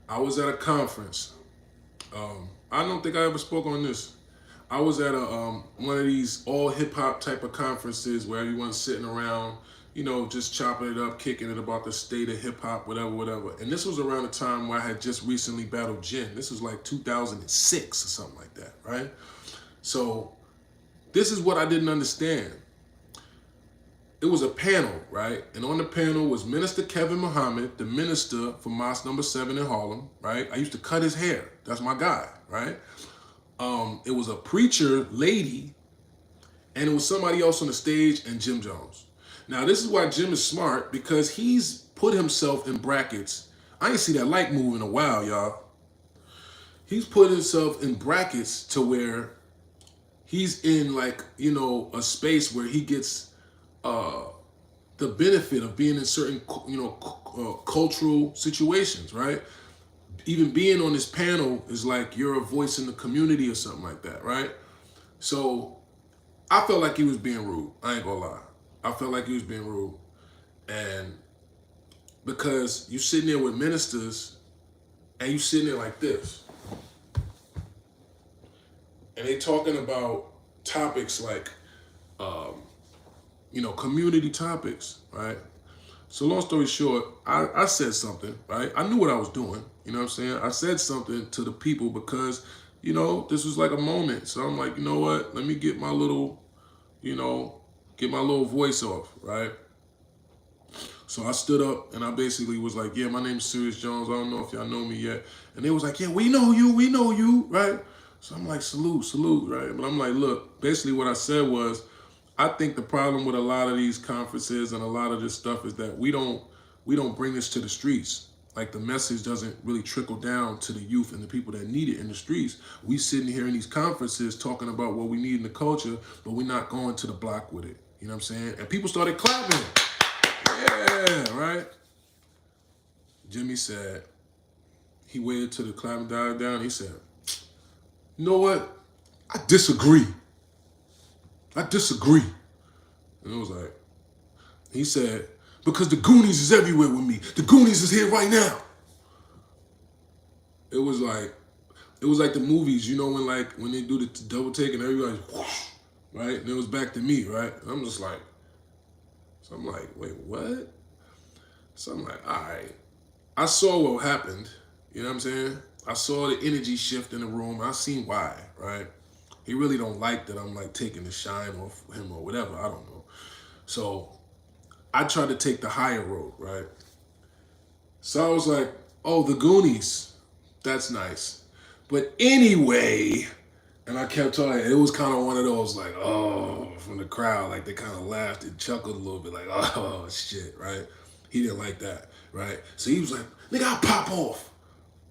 I was at a conference. I don't think I ever spoke on this. I was at one of these all hip hop type of conferences where everyone's sitting around, you know, just chopping it up, kicking it about the state of hip hop, whatever. And this was around the time where I had just recently battled Jin. This was like 2006 or something like that, right? So this is what I didn't understand. It was a panel, right? And on the panel was Minister Kevin Muhammad, the minister for Mosque Number 7 in Harlem, right? I used to cut his hair. That's my guy, right? It was a preacher lady, and it was somebody else on the stage, and Jim Jones. Now, this is why Jim is smart, because he's put himself in brackets. I ain't see that light move in a while, y'all. He's put himself in brackets to where he's in, like, you know, a space where he gets the benefit of being in certain, you know, cultural situations, right? Even being on this panel is like you're a voice in the community or something like that, right? So I felt like he was being rude. I ain't gonna lie. I felt like he was being rude. And because you sitting there with ministers and you sitting there like this, and they talking about topics like, you know, community topics, right? So long story short, I said something, right? I knew what I was doing, you know what I'm saying? I said something to the people because, you know, this was like a moment. So I'm like, you know what? Let me get my little, you know, get my little voice off, right? So I stood up and I basically was like, yeah, my name's Serius Jones. I don't know if y'all know me yet. And they was like, yeah, we know you, right? So I'm like, salute, right? But I'm like, look, basically what I said was, I think the problem with a lot of these conferences and a lot of this stuff is that we don't bring this to the streets. Like the message doesn't really trickle down to the youth and the people that need it in the streets. We sitting here in these conferences talking about what we need in the culture, but we're not going to the block with it. You know what I'm saying? And people started clapping. Yeah, right? Jimmy said, he waited till the clapping died down. He said, you know what? I disagree. And it was like, he said, because the Goonies is everywhere with me. The Goonies is here right now. It was like the movies, you know, when they do the double take and everybody's whoosh, right? And it was back to me, right? And I'm just like, so I'm like, wait, what? So I'm like, all right. I saw what happened, you know what I'm saying? I saw the energy shift in the room. I seen why, right? He really don't like that I'm like taking the shine off him or whatever, I don't know. So I tried to take the higher road, right? So I was like, oh, the Goonies, that's nice. But anyway, and I kept talking, it was kind of one of those like, oh, from the crowd, like they kind of laughed and chuckled a little bit like, oh, shit, right? He didn't like that, right? So he was like, nigga, I'll pop off.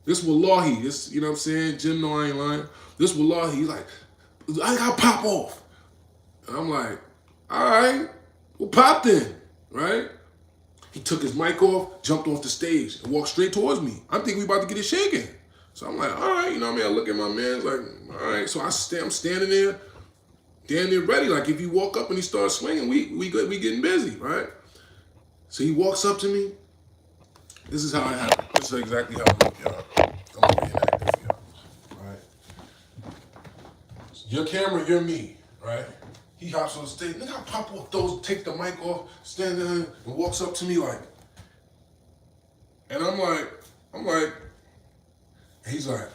This Wallahi, this, you know what I'm saying? Jim, no, I ain't lying. This Wallahi, he's like, I gotta pop off. And I'm like, all right, well, pop then, right? He took his mic off, jumped off the stage, and walked straight towards me. I'm thinking we about to get it shaken. So I'm like, all right, you know what I mean? I look at my man, like, all right. So I'm standing there, damn near ready. Like if you walk up and he starts swinging, we getting busy, right? So he walks up to me. This is how it happened. This is exactly how it looked, y'all. I'm gonna reenact it for y'all, all right? You're Camron, you're me, right? He hops on the stage, nigga, I pop off those, take the mic off, stand there, and walks up to me like, and I'm like, he's like,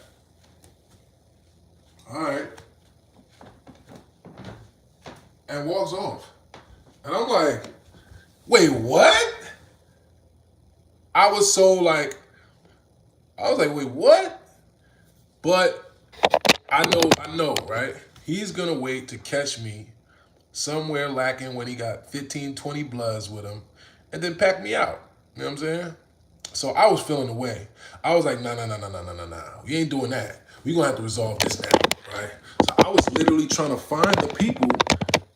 all right, and walks off. And I'm like, wait, what? I was like, wait, what? But I know, right? He's gonna wait to catch me somewhere lacking when he got 15, 20 bloods with him and then pack me out. You know what I'm saying? So I was feeling the way. I was like, nah. We ain't doing that. We gonna have to resolve this now, right? So I was literally trying to find the people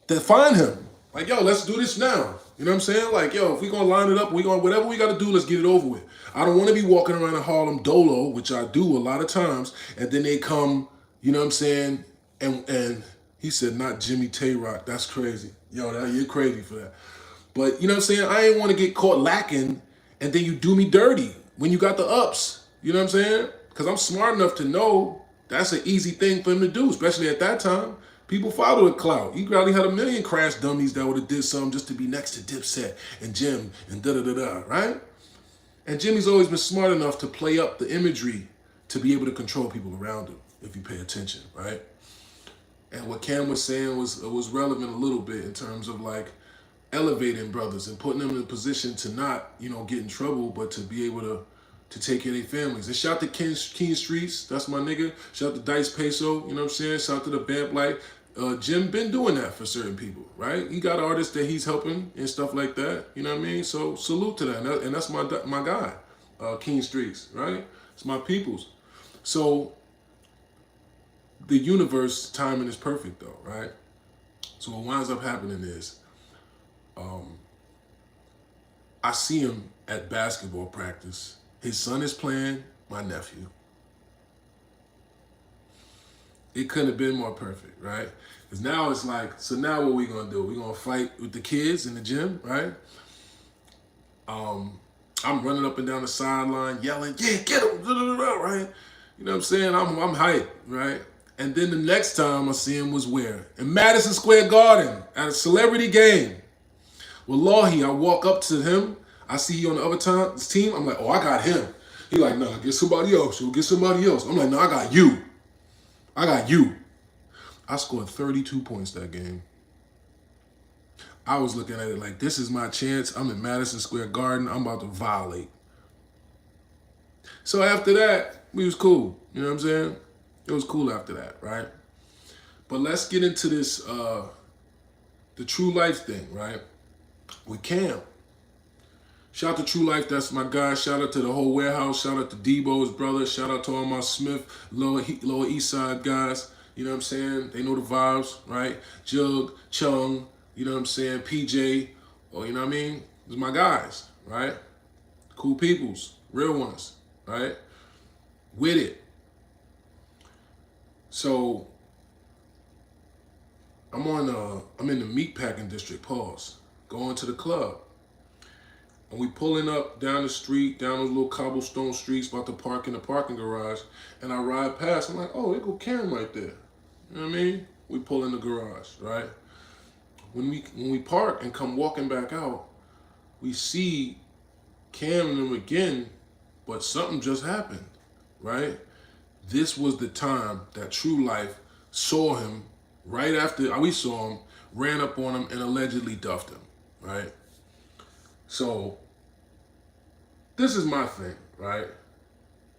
that find him. Like, yo, let's do this now. You know what I'm saying? Like, yo, if we gonna line it up, we gonna, whatever we gotta do, let's get it over with. I don't wanna be walking around in Harlem Dolo, which I do a lot of times, and then they come, you know what I'm saying? And he said, not Jimmy Tay-Rock. That's crazy. Yo, you're crazy for that. But you know what I'm saying? I ain't want to get caught lacking and then you do me dirty when you got the ups. You know what I'm saying? Because I'm smart enough to know that's an easy thing for him to do, especially at that time. People follow the clout. He probably had a million crash dummies that would have did something just to be next to Dipset and Jim and da-da-da-da, right? And Jimmy's always been smart enough to play up the imagery to be able to control people around him if you pay attention, right? And what Cam was saying was relevant a little bit in terms of like elevating brothers and putting them in a position to not, you know, get in trouble, but to be able to take care of their families. And shout to King Streets, that's my nigga. Shout to Dice Peso, you know what I'm saying? Shout to the Band Blight. Jim been doing that for certain people, right? He got artists that he's helping and stuff like that, you know what I mean? So salute to that, and that's my guy, King Streets, right? It's my peoples. So the universe timing is perfect though, right? So what winds up happening is, I see him at basketball practice. His son is playing my nephew. It couldn't have been more perfect, right? Because now it's like, so now what we gonna do? We gonna fight with the kids in the gym, right? I'm running up and down the sideline yelling, yeah, get him, right? You know what I'm saying? I'm hyped, right? And then the next time I see him was where? In Madison Square Garden at a celebrity game. Wallahi, I walk up to him. I see he on the other team. I'm like, oh, I got him. He like, no, get somebody else. You'll get somebody else. I'm like, no, I got you. I scored 32 points that game. I was looking at it like, this is my chance. I'm in Madison Square Garden. I'm about to violate. So after that, we was cool. You know what I'm saying? It was cool after that, right? But let's get into this, the True Life thing, right? With Cam. Shout out to True Life, that's my guy. Shout out to the whole warehouse. Shout out to Debo, his brother. Shout out to all my Smith, Lower East Side guys. You know what I'm saying? They know the vibes, right? Jug, Chung, you know what I'm saying? PJ, or you know what I mean? These my guys, right? Cool peoples, real ones, right? With it. So I'm in the meatpacking district, pause. Going to the club. And we pulling up down the street, down those little cobblestone streets, about to park in the parking garage. And I ride past, I'm like, oh, there go Camron right there. You know what I mean? We pull in the garage, right? When we park and come walking back out, we see Cam and them again, but something just happened, right? This was the time that True Life saw him right after we saw him, ran up on him and allegedly duffed him, right? So, this is my thing, right?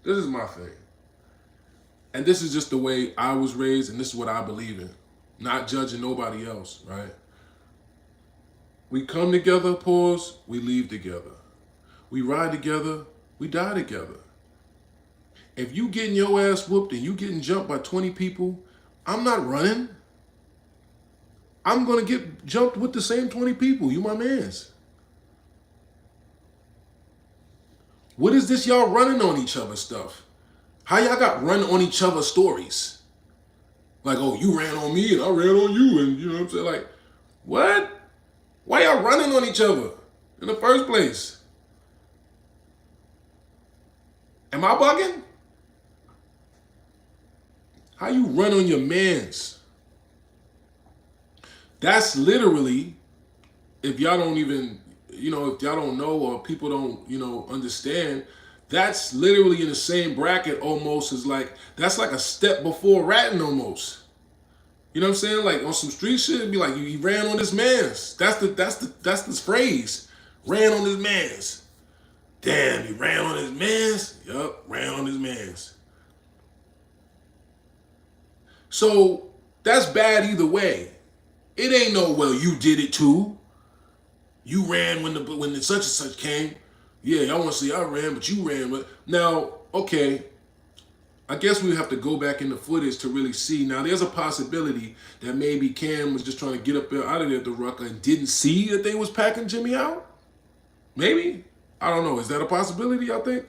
This is my thing. And this is just the way I was raised, and this is what I believe in. Not judging nobody else, right? We come together, pause, we leave together. We ride together, we die together. If you getting your ass whooped and you getting jumped by 20 people, I'm not running. I'm gonna get jumped with the same 20 people. You my mans. What is this y'all running on each other stuff? How y'all got run on each other stories? Like, oh, you ran on me and I ran on you, and you know what I'm saying? Like, what? Why y'all running on each other in the first place? Am I bugging? How you run on your mans? That's literally, if y'all don't even, if y'all don't know or people don't, understand, that's literally in the same bracket almost as like, that's like a step before ratting almost. You know what I'm saying? Like on some street shit, it'd be like, you ran on this man's. That's the phrase. Ran on his man's. Damn, you ran on his man's? Yup, ran on his man's. So that's bad either way. It ain't no, well, you did it too. You ran when the such and such came. Yeah, y'all want to say I ran, but you ran. But now, okay, I guess we have to go back in the footage to really see. Now, there's a possibility that maybe Cam was just trying to get up there out of there at the rucker and didn't see that they was packing Jimmy out. Maybe. I don't know. Is that a possibility, I think?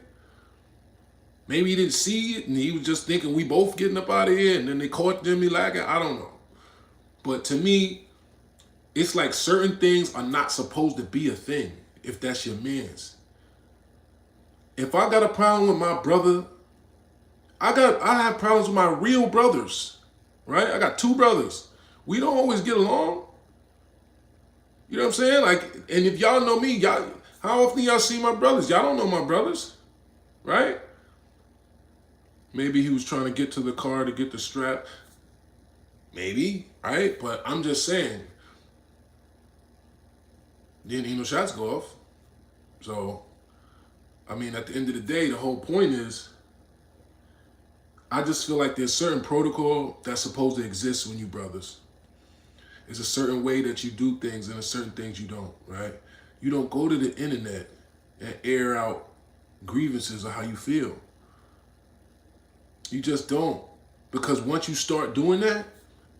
Maybe he didn't see it and he was just thinking we both getting up out of here and then they caught Jimmy lagging. I don't know. But to me, it's like certain things are not supposed to be a thing if that's your man's. If I got a problem with my brother, I have problems with my real brothers, right? I got two brothers. We don't always get along. You know what I'm saying? Like, and if y'all know me, y'all, how often y'all see my brothers? Y'all don't know my brothers, right? Maybe he was trying to get to the car to get the strap. Maybe, right? But I'm just saying, didn't even no shots go off. So, I mean, at the end of the day, the whole point is, I just feel like there's certain protocol that's supposed to exist when you brothers. There's a certain way that you do things and there's certain things you don't, right? You don't go to the internet and air out grievances of how you feel. You just don't. Because once you start doing that,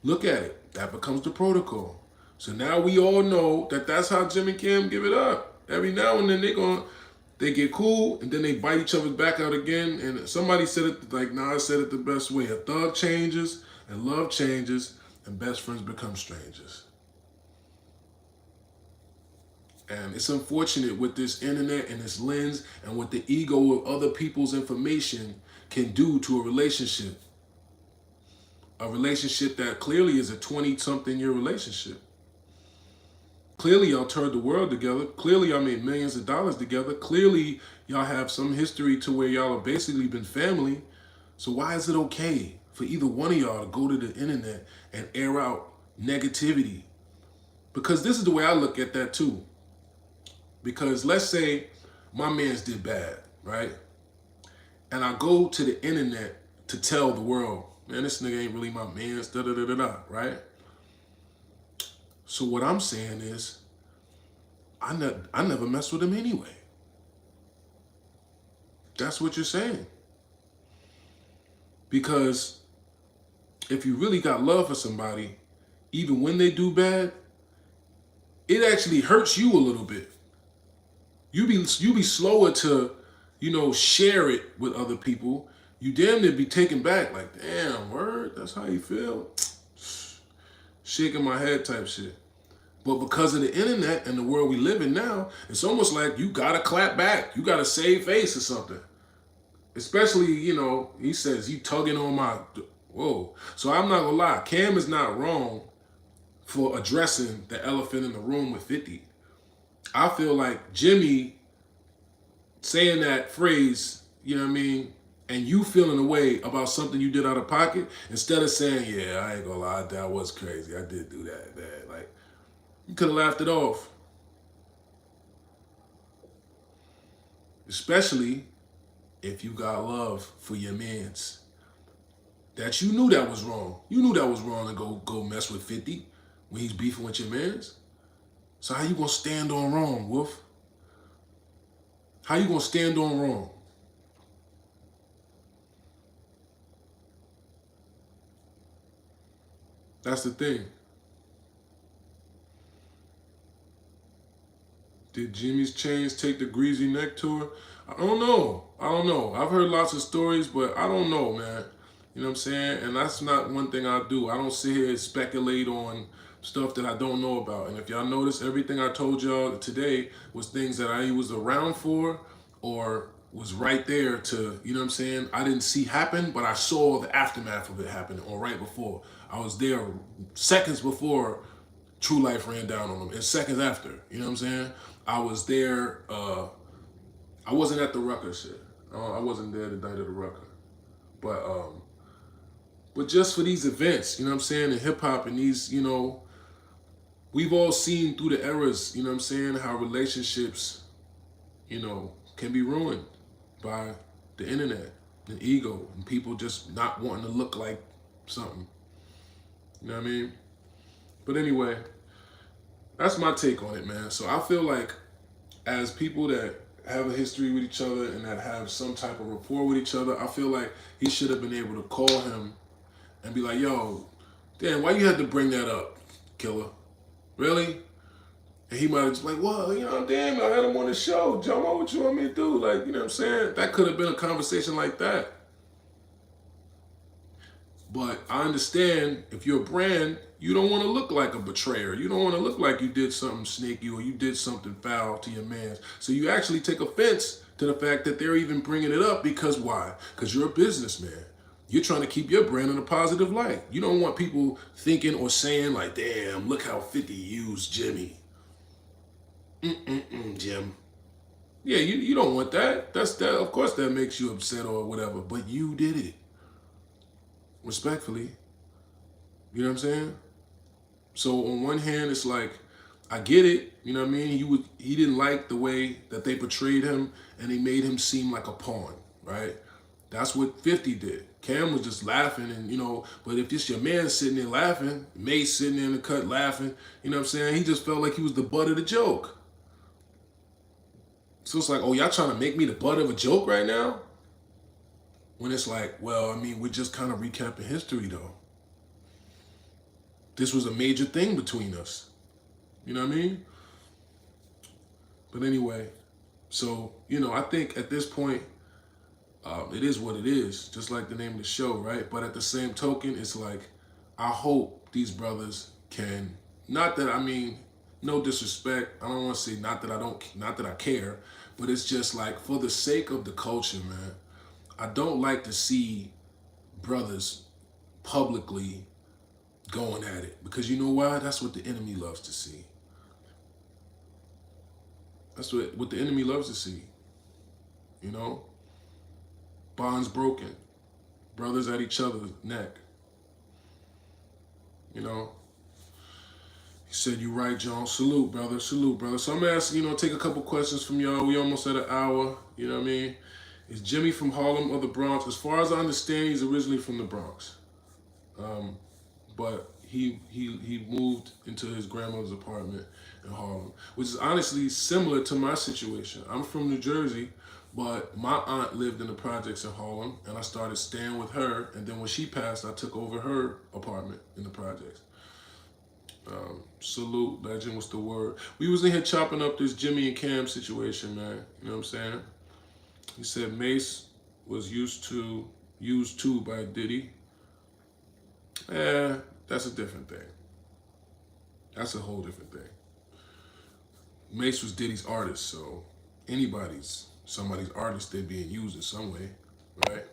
look at it. That becomes the protocol. So now we all know that that's how Jim and Cam give it up. Every now and then they get cool and then they bite each other's back out again. And somebody said it like Nas said it the best way. A thug changes and love changes and best friends become strangers. And it's unfortunate what this internet and this lens and what the ego of other people's information can do to a relationship. A relationship that clearly is a 20-something year relationship. Clearly y'all toured the world together. Clearly y'all made millions of dollars together. Clearly y'all have some history to where y'all have basically been family. So why is it okay for either one of y'all to go to the internet and air out negativity Because this is the way I look at that too. Because let's say my mans did bad, right? And I go to the internet to tell the world, man, this nigga ain't really my mans, da da da da da, right? So what I'm saying is, I never messed with him anyway. That's what you're saying. Because if you really got love for somebody, even when they do bad, it actually hurts you a little bit. You be slower to, share it with other people. You damn near be taken back, like, damn, word, that's how you feel? Shaking my head type shit. But because of the internet and the world we live in now, it's almost like you gotta clap back. You gotta save face or something. Especially, he says, you tugging on my, whoa. So I'm not gonna lie, Cam is not wrong for addressing the elephant in the room with 50. I feel like Jimmy saying that phrase, you know what I mean, and you feeling a way about something you did out of pocket, instead of saying, yeah, I ain't gonna lie, that was crazy. I did do that, man. Like, you could have laughed it off. Especially if you got love for your mans. That you knew that was wrong. You knew that was wrong to go mess with 50 when he's beefing with your mans. So how you gonna stand on wrong, Wolf? How you gonna stand on wrong? That's the thing. Did Jimmy's Chains take the Greasy Neck tour? I don't know. I've heard lots of stories, but I don't know, man. You know what I'm saying? And that's not one thing I do. I don't sit here and speculate on stuff that I don't know about. And if y'all notice, everything I told y'all today was things that I was around for or was right there to, you know what I'm saying? I didn't see happen, but I saw the aftermath of it happen or right before. I was there seconds before True Life ran down on them and seconds after. You know what I'm saying? I was there. I wasn't at the Rucker shit. I wasn't there the night of the Rucker. But just for these events, you know what I'm saying, in hip hop and these, we've all seen through the eras, you know what I'm saying, how relationships, can be ruined by the internet and ego and people just not wanting to look like something. You know what I mean? But anyway, that's my take on it, man. So I feel like as people that have a history with each other and that have some type of rapport with each other, I feel like he should have been able to call him and be like, yo, damn, why you had to bring that up, killer? Really? And he might have just like, well, damn, I had him on the show. Joe, what you want me to do? Like, you know what I'm saying? That could have been a conversation like that. But I understand if you're a brand, you don't want to look like a betrayer. You don't want to look like you did something snaky or you did something foul to your man. So you actually take offense to the fact that they're even bringing it up because why? Because you're a businessman. You're trying to keep your brand in a positive light. You don't want people thinking or saying like, damn, look how 50 used Jimmy. Jim. Yeah, you don't want that. That. Of course that makes you upset or whatever, but you did it. Respectfully. You know what I'm saying? So on one hand, it's like, I get it. You know what I mean? He didn't like the way that they portrayed him and they made him seem like a pawn, right? That's what 50 did. Cam was just laughing and, but if this your man sitting there laughing, Mace sitting there in the cut laughing, you know what I'm saying? He just felt like he was the butt of the joke. So it's like, oh, y'all trying to make me the butt of a joke right now? When it's like, well, we're just kind of recapping history though. This was a major thing between us. You know what I mean? But anyway, so, I think at this point, it is what it is, just like the name of the show, right? But at the same token, it's like, I hope these brothers can, not that, no disrespect. I don't want to say not that I care, but it's just like for the sake of the culture, man, I don't like to see brothers publicly going at it because you know why? That's what the enemy loves to see. That's what the enemy loves to see. Bonds broken, brothers at each other's neck. He said, "You right, John. Salute, brother. Salute, brother." So I'm gonna ask, take a couple questions from y'all. We almost at an hour. You know what I mean? Is Jimmy from Harlem or the Bronx? As far as I understand, he's originally from the Bronx, but he moved into his grandmother's apartment in Harlem, which is honestly similar to my situation. I'm from New Jersey, but my aunt lived in the projects in Harlem, and I started staying with her. And then when she passed, I took over her apartment in the projects. Salute, legend. What's the word? We was in here chopping up this Jimmy and Cam situation, man. You know what I'm saying? He said Mace was used to by Diddy. That's a different thing. That's a whole different thing. Mace was Diddy's artist, so somebody's artist, they're being used in some way, right?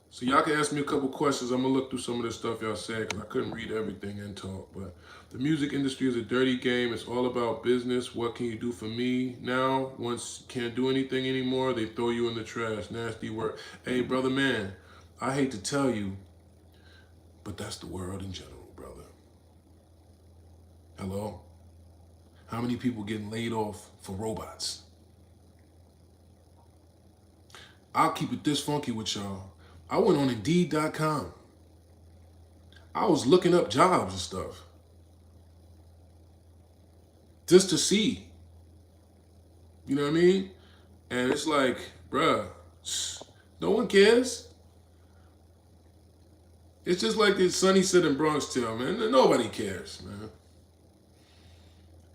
So y'all can ask me a couple questions. I'm gonna look through some of this stuff y'all said because I couldn't read everything and talk. But the music industry is a dirty game. It's all about business. What can you do for me now? Once you can't do anything anymore, they throw you in the trash. Nasty work. Hey, brother, man, I hate to tell you, but that's the world in general, brother. Hello? How many people getting laid off for robots? I'll keep it this funky with y'all. I went on Indeed.com. I was looking up jobs and stuff just to see. You know what I mean? And it's like, bruh, no one cares. It's just like this Sonny said in Bronx Tale, man. Nobody cares, man.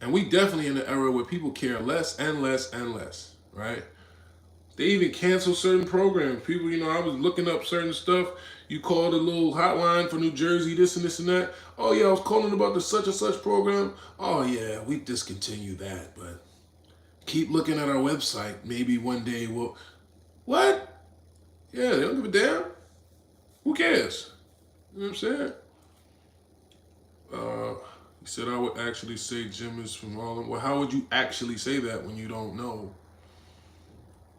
And we definitely in an era where people care less and less and less, right? They even cancel certain programs. People, I was looking up certain stuff. You call the little hotline for New Jersey, this and this and that. Oh yeah, I was calling about the such and such program. Oh yeah, we discontinued that, but keep looking at our website. Maybe one day we'll... What? Yeah, they don't give a damn. Who cares? You know what I'm saying? He said, I would actually say Jim is from Harlem. Well, how would you actually say that when you don't know?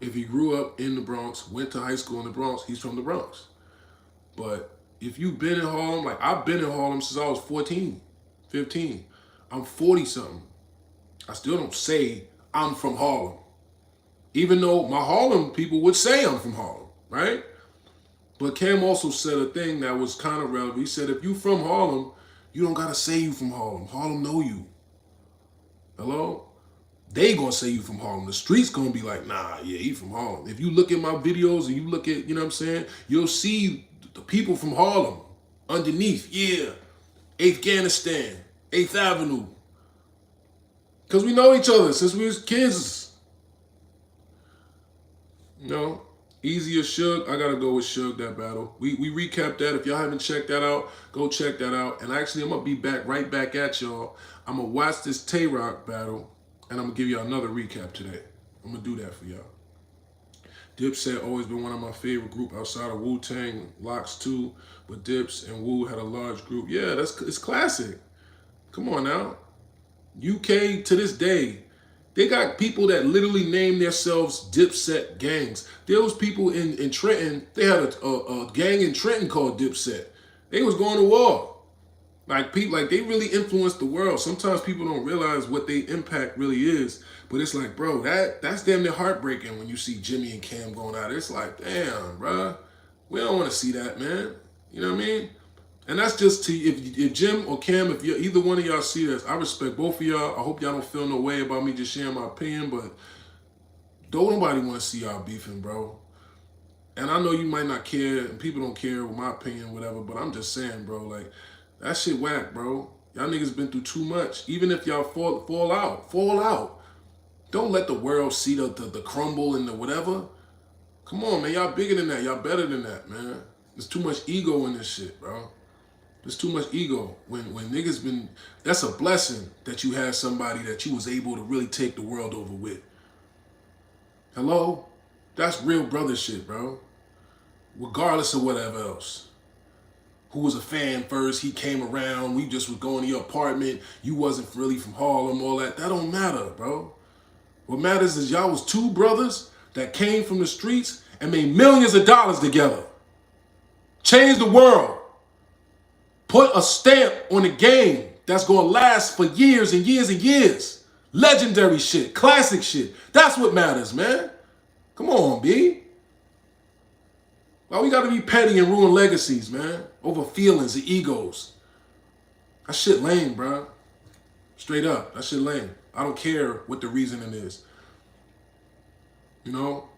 If he grew up in the Bronx, went to high school in the Bronx, he's from the Bronx. But if you've been in Harlem, like I've been in Harlem since I was 14, 15. I'm 40-something. I still don't say I'm from Harlem. Even though my Harlem people would say I'm from Harlem, right? But Cam also said a thing that was kind of relevant. He said, if you from Harlem, you don't got to say you from Harlem. Harlem know you. Hello? They gonna say you from Harlem. The streets gonna be like, nah, yeah, he from Harlem. If you look at my videos and you look at, you know what I'm saying, you'll see the people from Harlem underneath, yeah, 8th Afghanistan, 8th Avenue. Because we know each other since we was kids. Easy as Suge. I gotta go with Suge, that battle. We recapped that. If y'all haven't checked that out, go check that out. And actually, I'm gonna be right back at y'all. I'm gonna watch this Tay-Rock battle. And I'm going to give y'all another recap today. I'm going to do that for y'all. Dipset always been one of my favorite group outside of Wu-Tang, Lox too. But Dips and Wu had a large group. Yeah, it's classic. Come on now. UK to this day, they got people that literally name themselves Dipset gangs. There was people in Trenton, they had a gang in Trenton called Dipset. They was going to war. Like people, like they really influence the world. Sometimes people don't realize what their impact really is. But it's like, bro, that's damn near heartbreaking when you see Jimmy and Cam going out. It's like, damn, bro, we don't want to see that, man. You know what I mean? And that's just to if Jim or Cam, if either one of y'all see this, I respect both of y'all. I hope y'all don't feel no way about me just sharing my opinion, but don't nobody want to see y'all beefing, bro. And I know you might not care, and people don't care with my opinion, whatever. But I'm just saying, bro, like. That shit whack, bro. Y'all niggas been through too much. Even if y'all fall out. Don't let the world see the crumble and the whatever. Come on, man. Y'all bigger than that. Y'all better than that, man. There's too much ego in this shit, bro. There's too much ego. When niggas been... That's a blessing that you had somebody that you was able to really take the world over with. Hello? That's real brother shit, bro. Regardless of whatever else. Who was a fan first, he came around, we just was going to your apartment, you wasn't really from Harlem, all that. That don't matter, bro. What matters is y'all was two brothers that came from the streets and made millions of dollars together. Changed the world. Put a stamp on the game. that's gonna last for years and years and years. Legendary shit, classic shit. That's what matters, man. Come on, B. Why we gotta be petty and ruin legacies, man? Over feelings and egos. That shit lame, bro. Straight up, that shit lame. I don't care what the reasoning is. You know?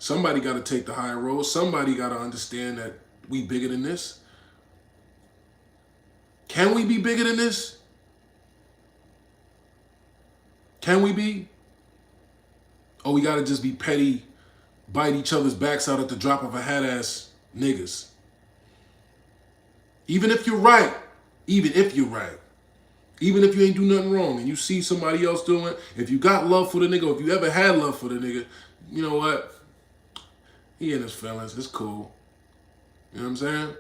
Somebody gotta take the higher road. Somebody gotta understand that we bigger than this. Can we be bigger than this? Can we be? Or we gotta just be petty, bite each other's backs out at the drop of a hat ass niggas. Even if you're right, even if you ain't do nothing wrong and you see somebody else doing it, if you got love for the nigga, or if you ever had love for the nigga, you know what? He in his feelings, it's cool. You know what I'm saying?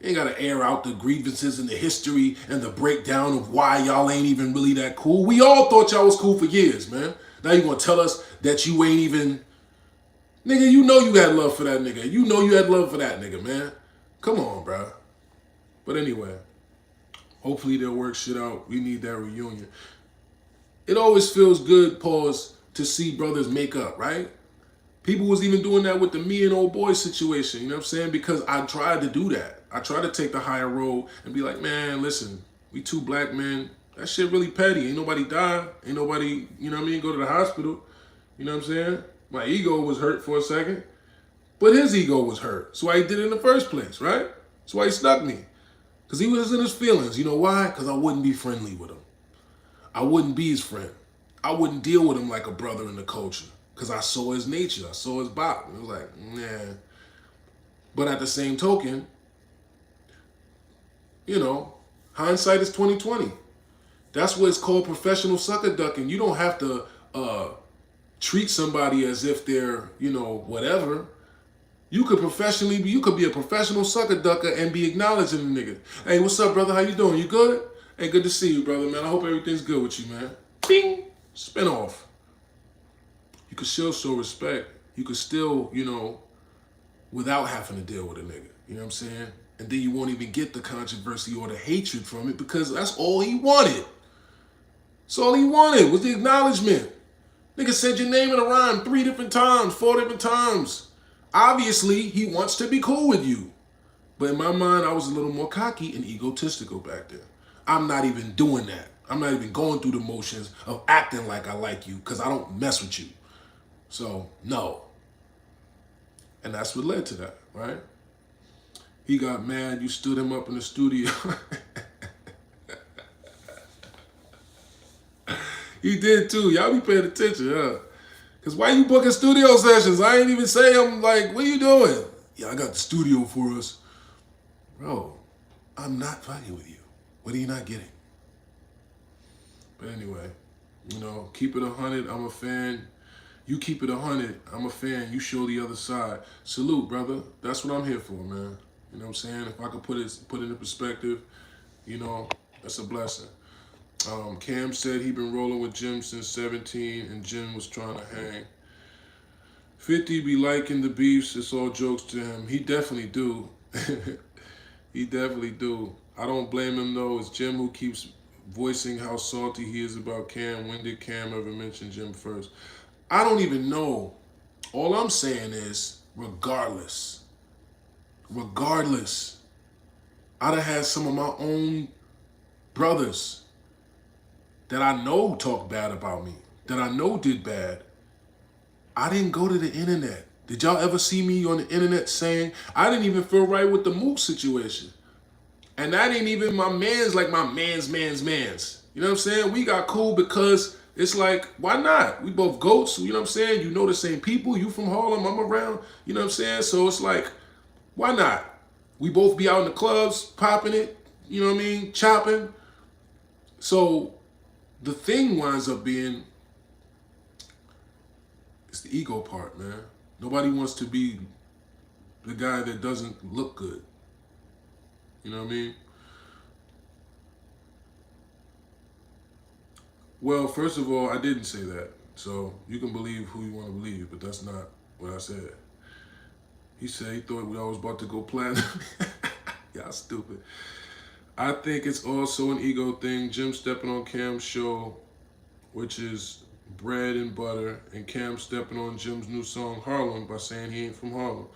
You ain't gotta air out the grievances and the history and the breakdown of why y'all ain't even really that cool. We all thought y'all was cool for years, man. Now you gonna tell us that you ain't even... Nigga, you know you had love for that nigga. You know you had love for that nigga, man. Come on, bro. But anyway, hopefully they'll work shit out. We need that reunion. It always feels good, pause, to see brothers make up, right? People was even doing that with the me and old boy situation, you know what I'm saying? Because I tried to do that. I tried to take the higher road and be like, man, listen, we two black men. That shit really petty. Ain't nobody die. Ain't nobody, you know what I mean, go to the hospital. You know what I'm saying? My ego was hurt for a second. But his ego was hurt. That's why he did it in the first place, right? That's why he snuck me. Because he was in his feelings. You know why? Because I wouldn't be friendly with him. I wouldn't be his friend. I wouldn't deal with him like a brother in the culture. Because I saw his nature. I saw his bop. It was like, nah. But at the same token, you know, hindsight is 20/20. That's what it's called, professional sucker ducking. You don't have to treat somebody as if they're, you know, whatever. You could be a professional sucker ducker and be acknowledging the nigga. Hey, what's up, brother? How you doing? You good? Hey, good to see you, brother, man. I hope everything's good with you, man. Bing! Spin off. You could still show respect. You could still, you know, without having to deal with a nigga. You know what I'm saying? And then you won't even get the controversy or the hatred from it because that's all he wanted. That's all he wanted was the acknowledgement. Nigga said your name in a rhyme 3 different times, 4 different times. Obviously, he wants to be cool with you. But in my mind, I was a little more cocky and egotistical back then. I'm not even doing that. I'm not even going through the motions of acting like I like you because I don't mess with you. So, no. And that's what led to that, right? He got mad. You stood him up in the studio. He did too. Y'all be paying attention, huh? Because why you booking studio sessions? I ain't even say, I'm like, what are you doing? Yeah, I got the studio for us. Bro, I'm not fighting with you. What are you not getting? But anyway, you know, keep it 100. I'm a fan. You keep it 100. I'm a fan. You show the other side. Salute, brother. That's what I'm here for, man. You know what I'm saying? If I could put it into perspective, you know, that's a blessing. Cam said he been rolling with Jim since 17 and Jim was trying to hang. 50 be liking the beefs. It's all jokes to him. He definitely do. He definitely do. I don't blame him though. It's Jim who keeps voicing how salty he is about Cam. When did Cam ever mention Jim first? I don't even know. All I'm saying is, regardless, I'd have had some of my own brothers that I know talk bad about me, that I know did bad. I didn't go to the internet. Did y'all ever see me on the internet saying, I didn't even feel right with the Mook situation. And that ain't even my man's, like my man's. You know what I'm saying? We got cool because it's like, why not? We both goats, you know what I'm saying? You know the same people. You from Harlem, I'm around, you know what I'm saying? So it's like, why not? We both be out in the clubs, popping it, you know what I mean? Chopping. So the thing winds up being, it's the ego part, man. Nobody wants to be the guy that doesn't look good. You know what I mean? Well, first of all, I didn't say that. So you can believe who you want to believe, but that's not what I said. He said he thought I was about to go platinum. Y'all stupid. I think it's also an ego thing. Jim stepping on Cam's show, which is bread and butter, and Cam stepping on Jim's new song Harlem by saying he ain't from Harlem.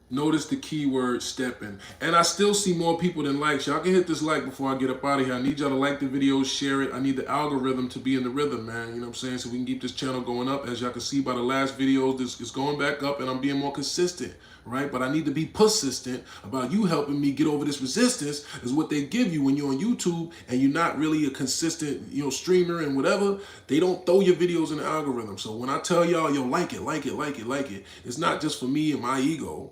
Notice the keyword stepping. And I still see more people than likes. Y'all can hit this like before I get up out of here. I need y'all to like the video, share it. I need the algorithm to be in the rhythm, man. You know what I'm saying? So we can keep this channel going up. As y'all can see by the last videos, this is going back up and I'm being more consistent, right? But I need to be persistent about you helping me get over this resistance is what they give you when you're on YouTube and you're not really a consistent, streamer and whatever. They don't throw your videos in the algorithm. So when I tell y'all, yo, like it, it's not just for me and my ego.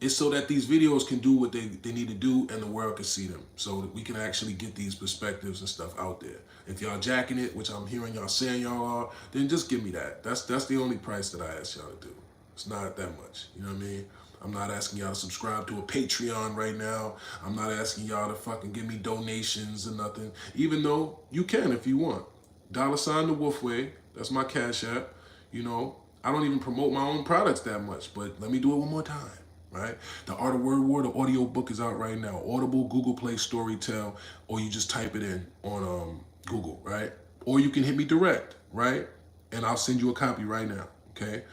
It's so that these videos can do what they need to do and the world can see them. So that we can actually get these perspectives and stuff out there. If y'all jacking it, which I'm hearing y'all saying y'all are, then just give me that. That's the only price that I ask y'all to do. It's not that much. You know what I mean? I'm not asking y'all to subscribe to a Patreon right now. I'm not asking y'all to fucking give me donations or nothing. Even though you can if you want. $ the Wolfway. That's my Cash App. I don't even promote my own products that much, but let me do it one more time. Right? The Art of Word War, the audio book is out right now. Audible, Google Play, Storytel, or you just type it in on Google, right? Or you can hit me direct, right? And I'll send you a copy right now, okay?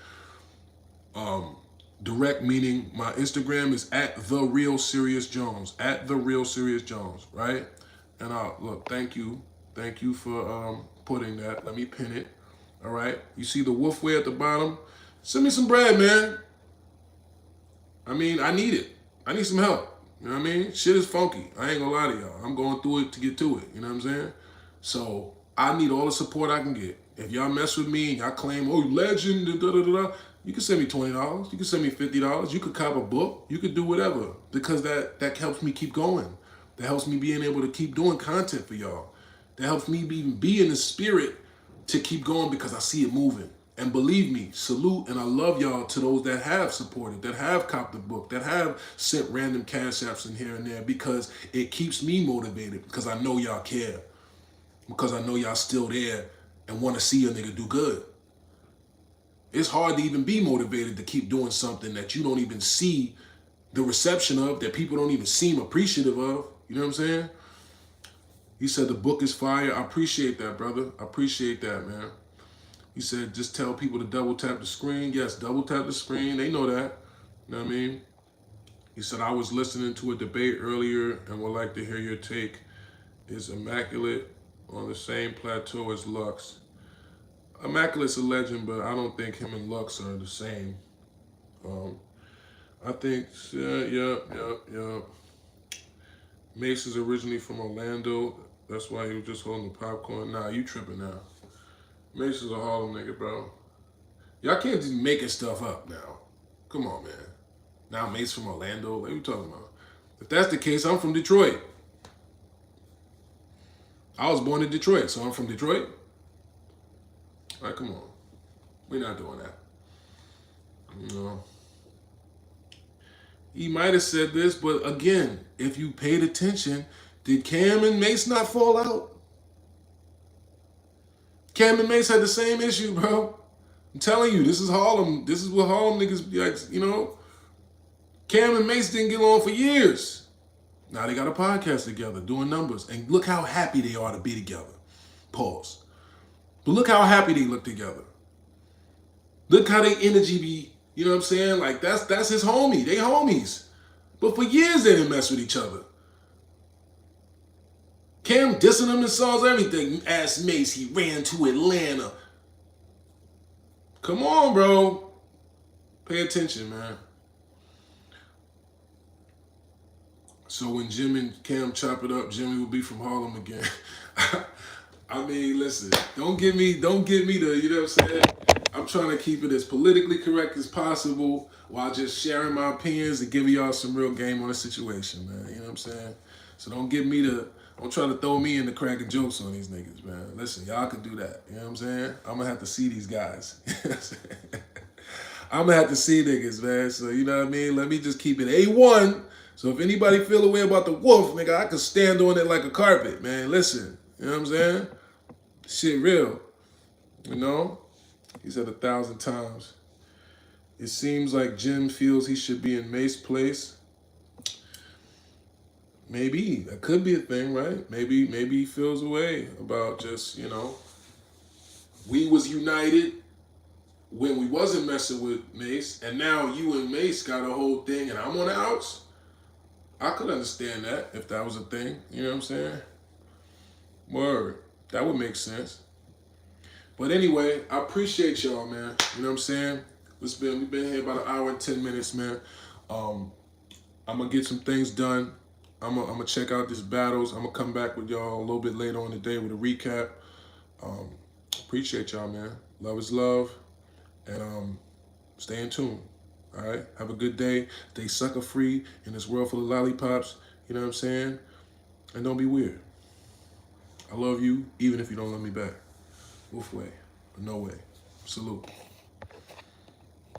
Direct meaning my Instagram is @TheRealSeriousJones, @TheRealSeriousJones, right? And look, thank you for putting that. Let me pin it, all right? You see the Wolfway at the bottom? Send me some bread, man. I mean, I need it. I need some help. You know what I mean? Shit is funky. I ain't gonna lie to y'all. I'm going through it to get to it. You know what I'm saying? So I need all the support I can get. If y'all mess with me and y'all claim, oh, legend, you can send me $20. You can send me $50. You could cop a book. You could do whatever. Because that helps me keep going. That helps me being able to keep doing content for y'all. That helps me even be in the spirit to keep going because I see it moving. And believe me, salute and I love y'all to those that have supported, that have copped the book, that have sent random cash apps in here and there because it keeps me motivated because I know y'all care. Because I know y'all still there and want to see a nigga do good. It's hard to even be motivated to keep doing something that you don't even see the reception of, that people don't even seem appreciative of. You know what I'm saying? He said the book is fire. I appreciate that, brother. I appreciate that, man. He said, just tell people to double tap the screen. Yes, double tap the screen. They know that. You know what I mean? He said, I was listening to a debate earlier and would like to hear your take. Is Immaculate on the same plateau as Lux? Immaculate's a legend, but I don't think him and Lux are the same. I think, yeah. Mace is originally from Orlando. That's why he was just holding the popcorn. Nah, you tripping now. Mace is a Harlem nigga, bro. Y'all can't just making stuff up now. Come on, man. Now Mace from Orlando. What are you talking about? If that's the case, I'm from Detroit. I was born in Detroit, so I'm from Detroit. All right, come on. We're not doing that. He might have said this, but again, if you paid attention, did Cam and Mace not fall out? Cam and Mace had the same issue, bro. I'm telling you, this is Harlem. This is what Harlem niggas be like, Cam and Mace didn't get along for years. Now they got a podcast together, doing numbers. And look how happy they are to be together. Pause. But look how happy they look together. Look how they energy be, you know what I'm saying? Like, that's his homie. They homies. But for years they didn't mess with each other. Cam dissing him in songs, everything. Asked Mace, he ran to Atlanta. Come on, bro. Pay attention, man. So when Jim and Cam chop it up, Jimmy will be from Harlem again. I mean, listen, don't give me the, you know what I'm saying? I'm trying to keep it as politically correct as possible while just sharing my opinions and giving y'all some real game on the situation, man. You know what I'm saying? So don't try to throw me in the cracking jokes on these niggas, man. Listen, y'all can do that. You know what I'm saying? I'm going to have to see these guys. I'm going to have to see niggas, man. So, you know what I mean? Let me just keep it A1. So if anybody feel a way about the wolf, nigga, I can stand on it like a carpet, man. Listen, you know what I'm saying? Shit real, you know? He said 1,000 times. It seems like Jim feels he should be in Mace's place. maybe that could be a thing, right? Maybe he feels a way about just, you know, we was united when we wasn't messing with Mace, and now you and Mace got a whole thing, and I'm on the outs. I could understand that if that was a thing. You know what I'm saying? Word. That would make sense. But anyway, I appreciate y'all, man. You know what I'm saying? We've been here about an hour and 10 minutes, man. I'm gonna get some things done. I'm gonna check out these battles. I'm gonna come back with y'all a little bit later on today with a recap. Appreciate y'all, man. Love is love, and stay in tune. All right. Have a good day. Stay sucker free in this world full of lollipops. You know what I'm saying? And don't be weird. I love you, even if you don't love me back. Wolf way, or no way. Salute.